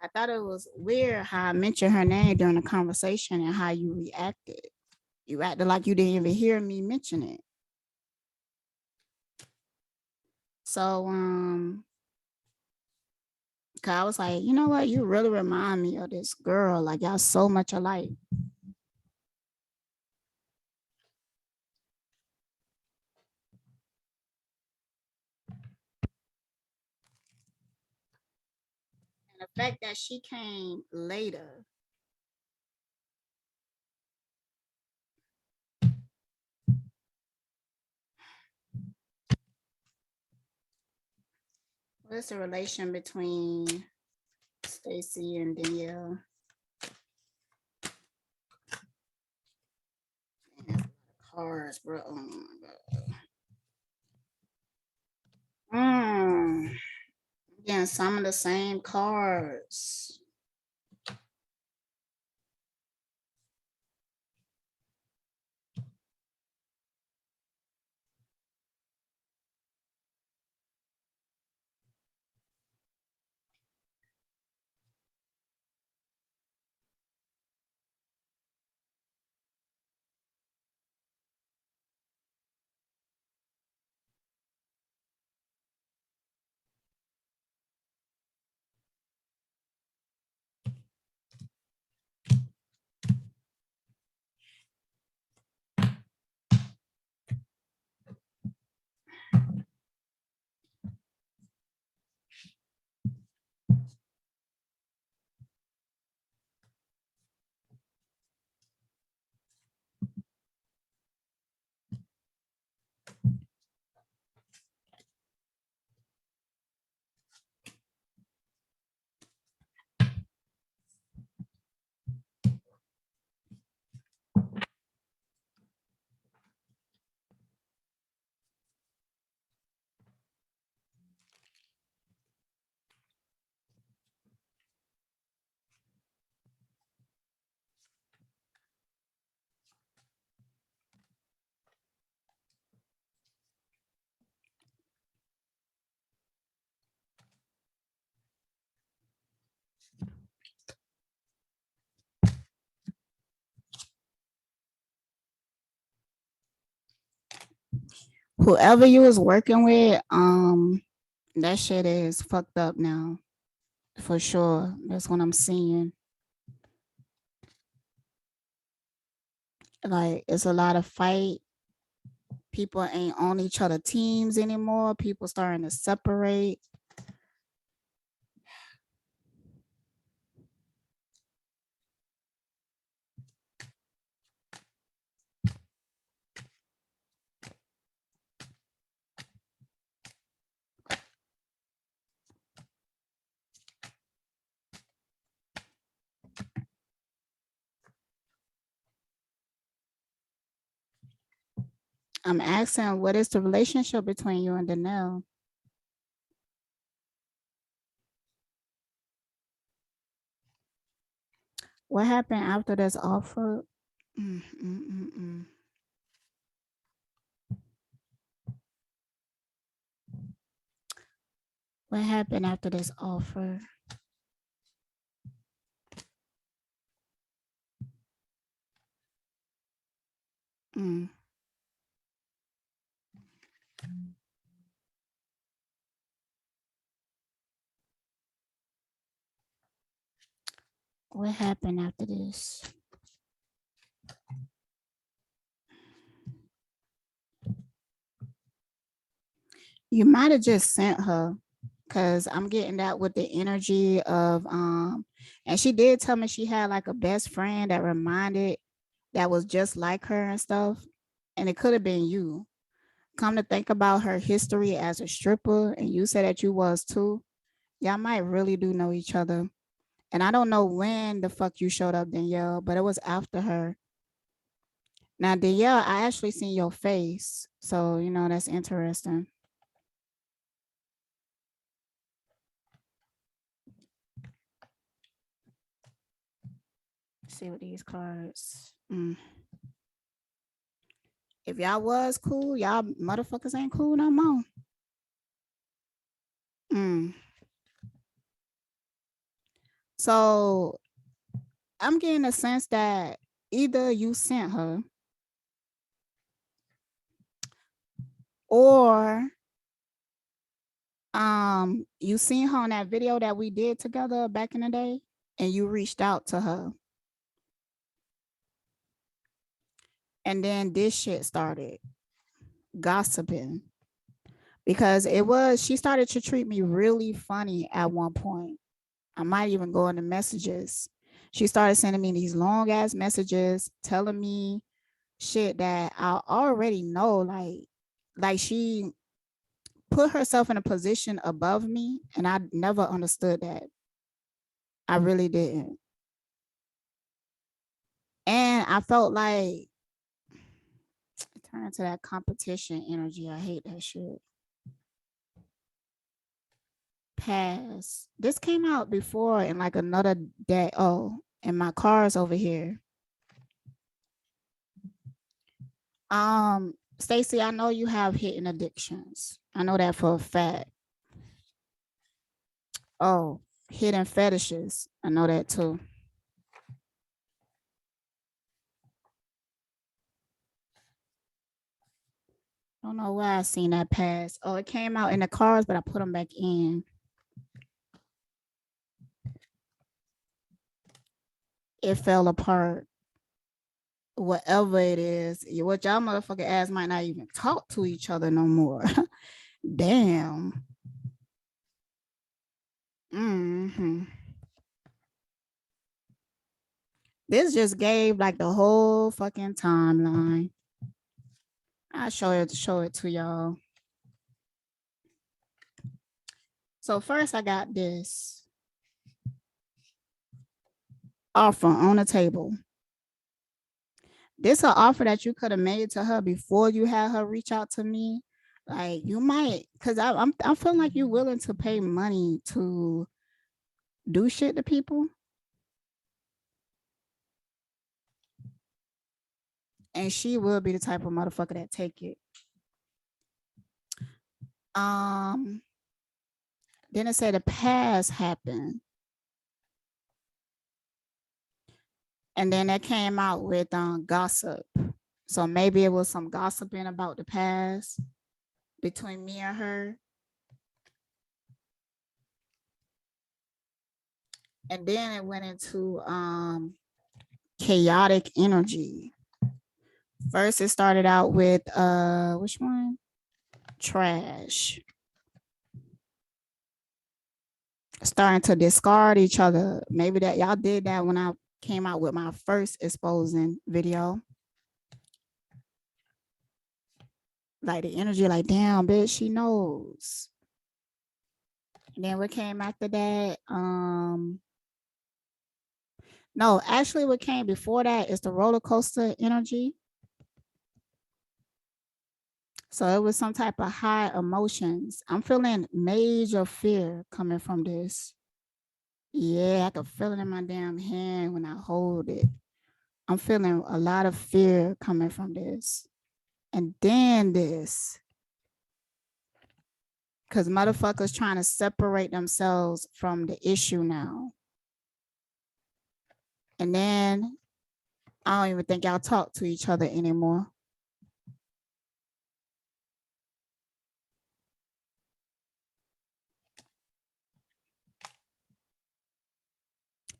I thought it was weird how I mentioned her name during the conversation and how you reacted. You acted like you didn't even hear me mention it. So, cause I was like, you know what? You really remind me of this girl. Like y'all so much alike. And the fact that she came later. What's the relation between Stacy and Danielle? Cards, bro. Oh my god. Again, some of the same cards. Whoever you was working with, that shit is fucked up now. For sure. That's what I'm seeing. Like it's a lot of fight. People ain't on each other teams anymore. People starting to separate. I'm asking, what is the relationship between you and Danelle? What happened after this offer? Mm. What happened after this offer? Mm. What happened after this? You might have just sent her because I'm getting that with the energy of and she did tell me she had like a best friend that was just like her and stuff. And it could have been you. Come to think about her history as a stripper, and you said that you was too. Y'all might really do know each other. And I don't know when the fuck you showed up, Danielle, but it was after her. Now, Danielle, I actually seen your face. So, that's interesting. Let's see what these cards. If y'all was cool, y'all motherfuckers ain't cool no more. So I'm getting a sense that either you sent her or you seen her on that video that we did together back in the day and you reached out to her. And then this shit started gossiping because she started to treat me really funny at one point. I might even go into messages. She started sending me these long ass messages telling me shit that I already know. Like she put herself in a position above me, and I never understood that. I really didn't. And I felt like it turned into that competition energy. I hate that shit. Pass. This came out before in like another day. Oh, and my car's over here. Stacy, I know you have hidden addictions. I know that for a fact. Oh, hidden fetishes. I know that too. Don't know why I seen that pass. Oh, it came out in the cars, but I put them back in. It fell apart. Whatever it is, what y'all motherfucker ass might not even talk to each other no more. Damn. This just gave like the whole fucking timeline. I'll show it to y'all. So first I got this offer on the table. This an offer that you could have made to her before you had her reach out to me. Like you might, cause I'm feeling like you're willing to pay money to do shit to people. And she will be the type of motherfucker that take it. Then it said the past happened. And then that came out with gossip. So maybe it was some gossiping about the past. between me and her. And then it went into chaotic energy. First it started out with which one? Trash. Starting to discard each other. Maybe that y'all did that when I came out with my first exposing video. Like the energy, like, damn, bitch, she knows. And then what came after that? No, actually, what came before that is the roller coaster energy. So it was some type of high emotions. I'm feeling major fear coming from this. Yeah, I can feel it in my damn hand when I hold it. I'm feeling a lot of fear coming from this. And then this, because motherfuckers trying to separate themselves from the issue now. And then I don't even think y'all talk to each other anymore.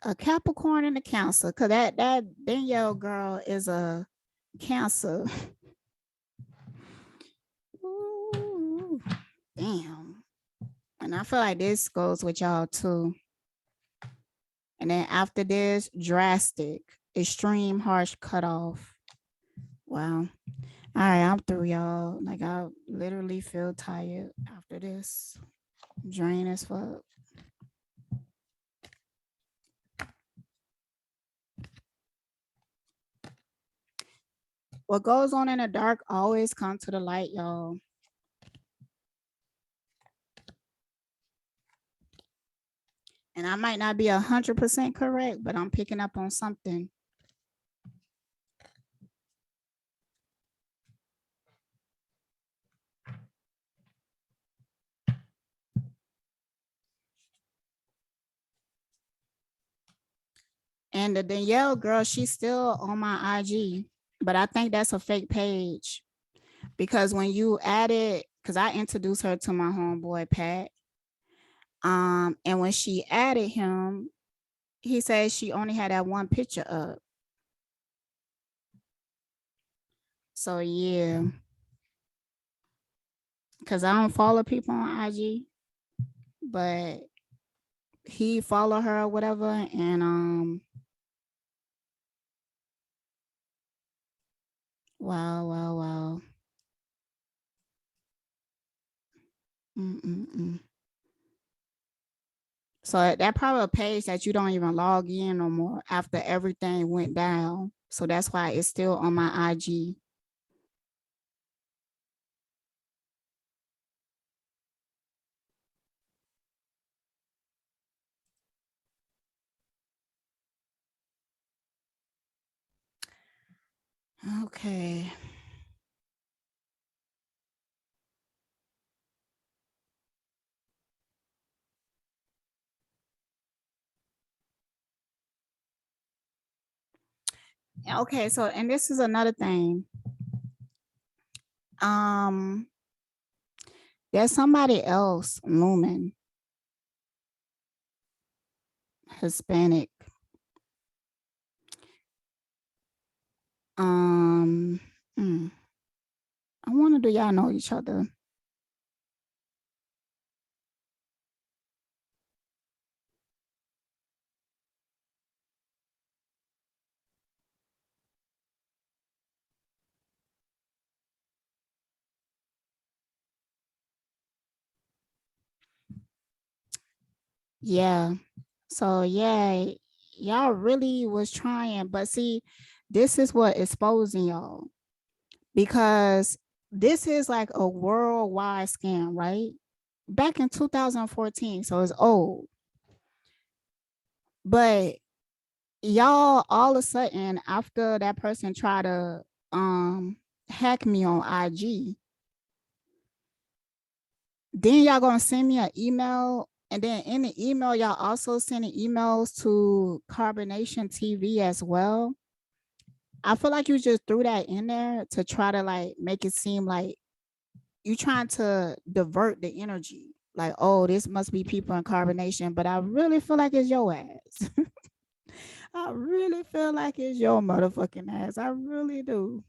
A Capricorn and a Cancer, because that Danielle girl is a Cancer. Ooh, damn. And I feel like this goes with y'all too. And then after this, drastic, extreme, harsh cutoff. Wow. All right, I'm through, y'all. Like, I literally feel tired after this. Drain as fuck. What goes on in the dark always comes to the light, y'all. And I might not be 100% correct, but I'm picking up on something. And the Danielle girl, she's still on my IG, but I think that's a fake page because when you added, because I introduced her to my homeboy Pat, and when she added him, he said she only had that one picture up. So yeah, because I don't follow people on IG, but he followed her or whatever, and wow. Mm-mm-mm. So that probably a page that you don't even log in no more after everything went down. So that's why it's still on my IG. Okay. Okay, so and this is another thing. Um, there's somebody else looming, Hispanic. Um, mm, I wonder, do y'all know each other? Yeah. So yeah, y'all really was trying, but see, this is what exposing y'all because this is like a worldwide scam, right? Back in 2014, so it's old. But y'all all of a sudden after that person tried to hack me on IG, then y'all gonna send me an email, and then in the email y'all also sending emails to Carbonation TV as well. I feel like you just threw that in there to try to like make it seem like you trying to divert the energy. Like, oh, this must be people in carbonation, but I really feel like it's your ass. I really feel like it's your motherfucking ass. I really do.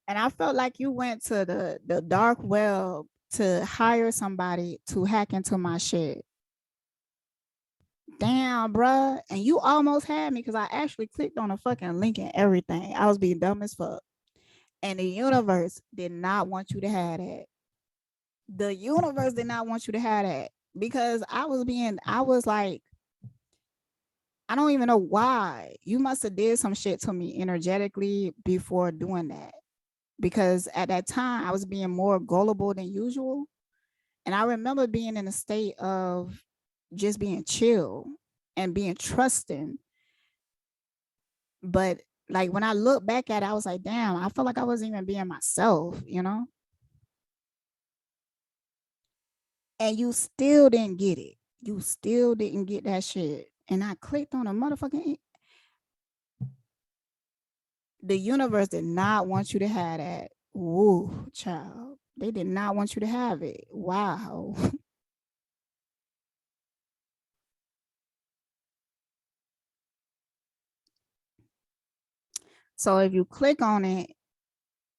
And I felt like you went to the dark web to hire somebody to hack into my shit. Damn, bruh. And you almost had me because I actually clicked on a fucking link and everything. I was being dumb as fuck. And the universe did not want you to have that. The universe did not want you to have that because I was like, I don't even know why. You must have did some shit to me energetically before doing that. Because at that time I was being more gullible than usual. And I remember being in a state of just being chill and being trusting. But like when I look back at it, I was like, damn, I feel like I wasn't even being myself, you know? And you still didn't get it. You still didn't get that shit. And I clicked on a motherfucking. The universe did not want you to have that. Woo, child. They did not want you to have it. Wow. So if you click on it,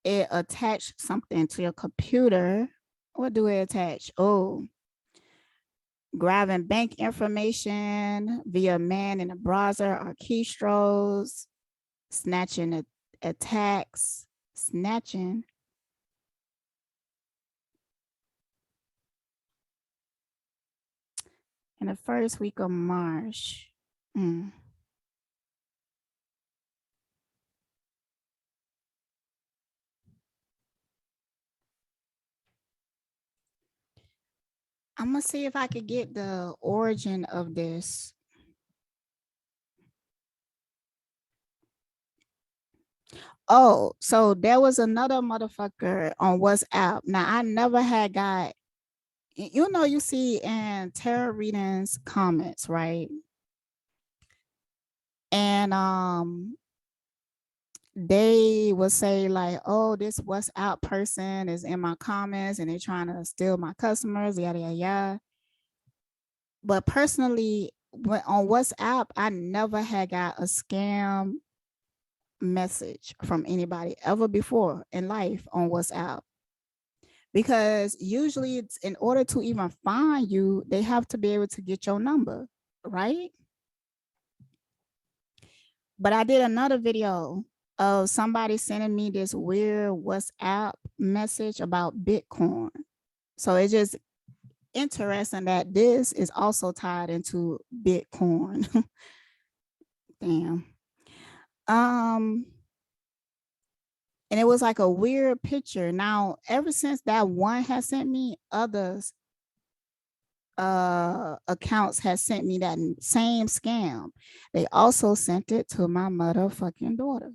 it attached something to your computer. What do it attach? Oh, grabbing bank information via man in a browser or keystrokes, snatching attacks, snatching. In the first week of March. Mm. I'm gonna see if I could get the origin of this. Oh, so there was another motherfucker on WhatsApp. Now I never had got, you know, you see in tarot readings comments, right? And they will say like, oh, this WhatsApp person is in my comments and they're trying to steal my customers, yada yada yada. But personally, when on WhatsApp, I never had got a scam message from anybody ever before in life on WhatsApp. Because usually it's in order to even find you, they have to be able to get your number, right? But I did another video of somebody sending me this weird WhatsApp message about Bitcoin. So it's just interesting that this is also tied into Bitcoin. Damn. Um, and it was like a weird picture. Now, ever since that one has sent me, others accounts has sent me that same scam. They also sent it to my motherfucking daughter.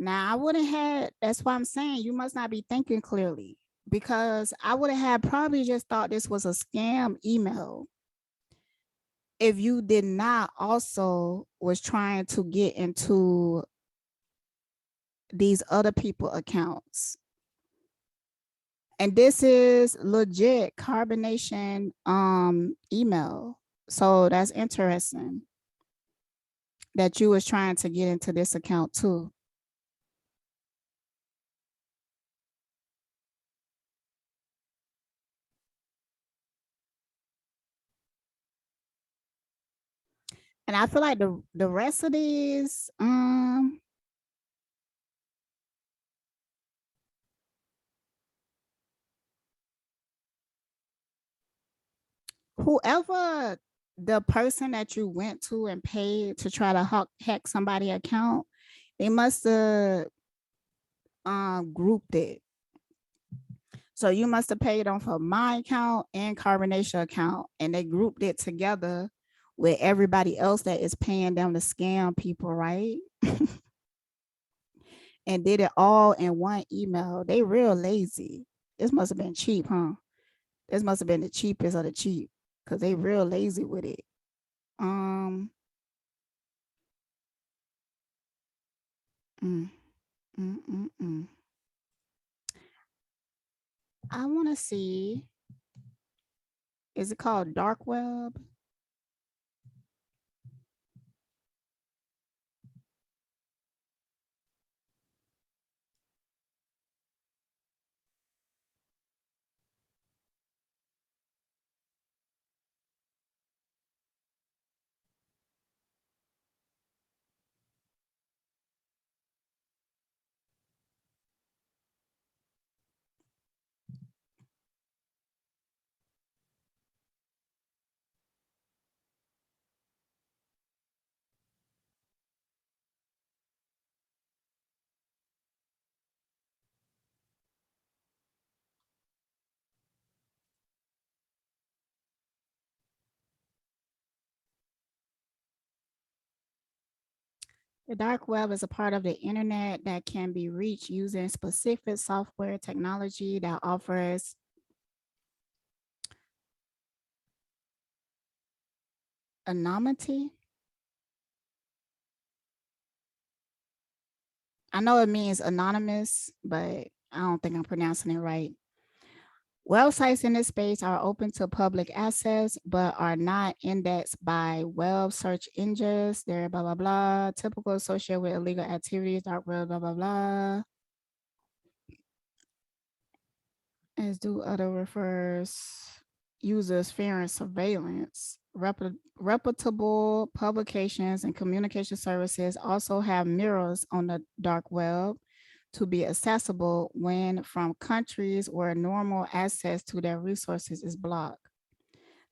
Now I would have had, that's why I'm saying you must not be thinking clearly, because I would have had probably just thought this was a scam email if you did not also was trying to get into these other people accounts. And this is legit carbonation email. So that's interesting that you was trying to get into this account too. And I feel like the rest of these whoever the person that you went to and paid to try to hack somebody account, they must have grouped it. So you must have paid them for my account and carbonation account, and they grouped it together with everybody else that is paying them to scam people, right? And did it all in one email. They real lazy. This must have been cheap, huh? This must have been the cheapest of the cheap because they real lazy with it. Um, mm, mm, mm, mm. I want to see. Is it called dark web? The dark web is a part of the internet that can be reached using specific software technology that offers anonymity. I know it means anonymous, but I don't think I'm pronouncing it right. Websites in this space are open to public access, but are not indexed by web search engines. They're blah, blah, blah, typical associated with illegal activities, dark web, blah, blah, blah. As do other refers users fearing surveillance. Reputable publications and communication services also have mirrors on the dark web to be accessible when from countries where normal access to their resources is blocked.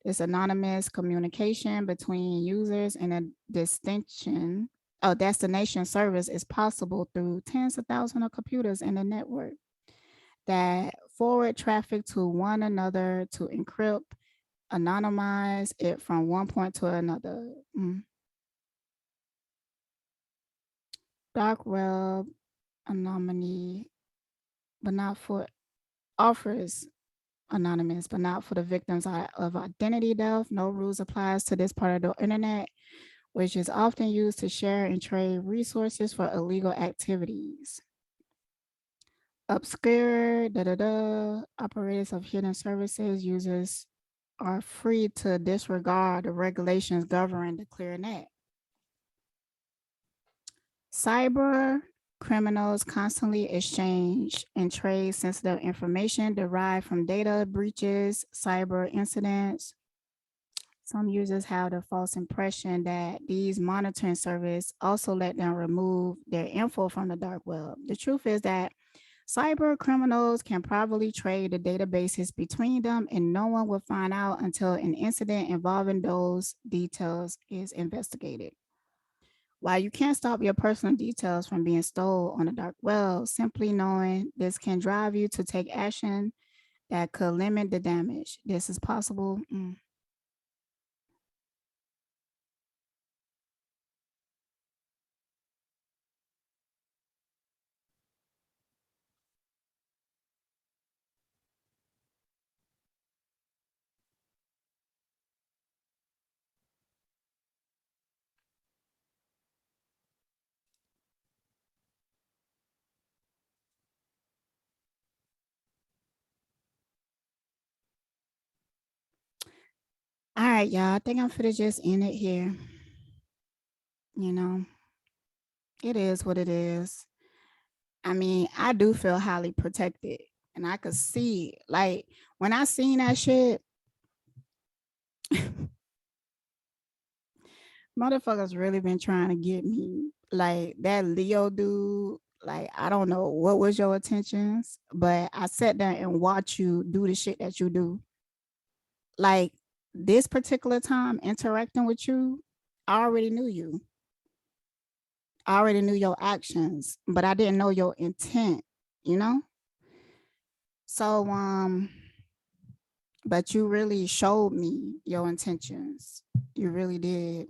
This anonymous communication between users and a destination service is possible through tens of thousands of computers in the network that forward traffic to one another to encrypt, anonymize it from one point to another. Dark web anonymity, but not for offers anonymous, but not for the victims of identity theft. No rules applies to this part of the internet, which is often used to share and trade resources for illegal activities. Obscure, operators of hidden services, users are free to disregard the regulations governing the clear net. Cyber criminals constantly exchange and trade sensitive information derived from data breaches, cyber incidents. Some users have the false impression that these monitoring services also let them remove their info from the dark web. The truth is that cyber criminals can probably trade the databases between them, and no one will find out until an incident involving those details is investigated. While you can't stop your personal details from being stolen on the dark web, simply knowing this can drive you to take action that could limit the damage. This is possible. All right, y'all. I think I'm finna just end it here. You know, it is what it is. I mean, I do feel highly protected. And I could see, like, when I seen that shit, motherfuckers really been trying to get me. Like, that Leo dude, like, I don't know what was your intentions, but I sat there and watched you do the shit that you do. Like, this particular time interacting with you, I already knew you. I already knew your actions, but I didn't know your intent, you know? So, but you really showed me your intentions, You really did.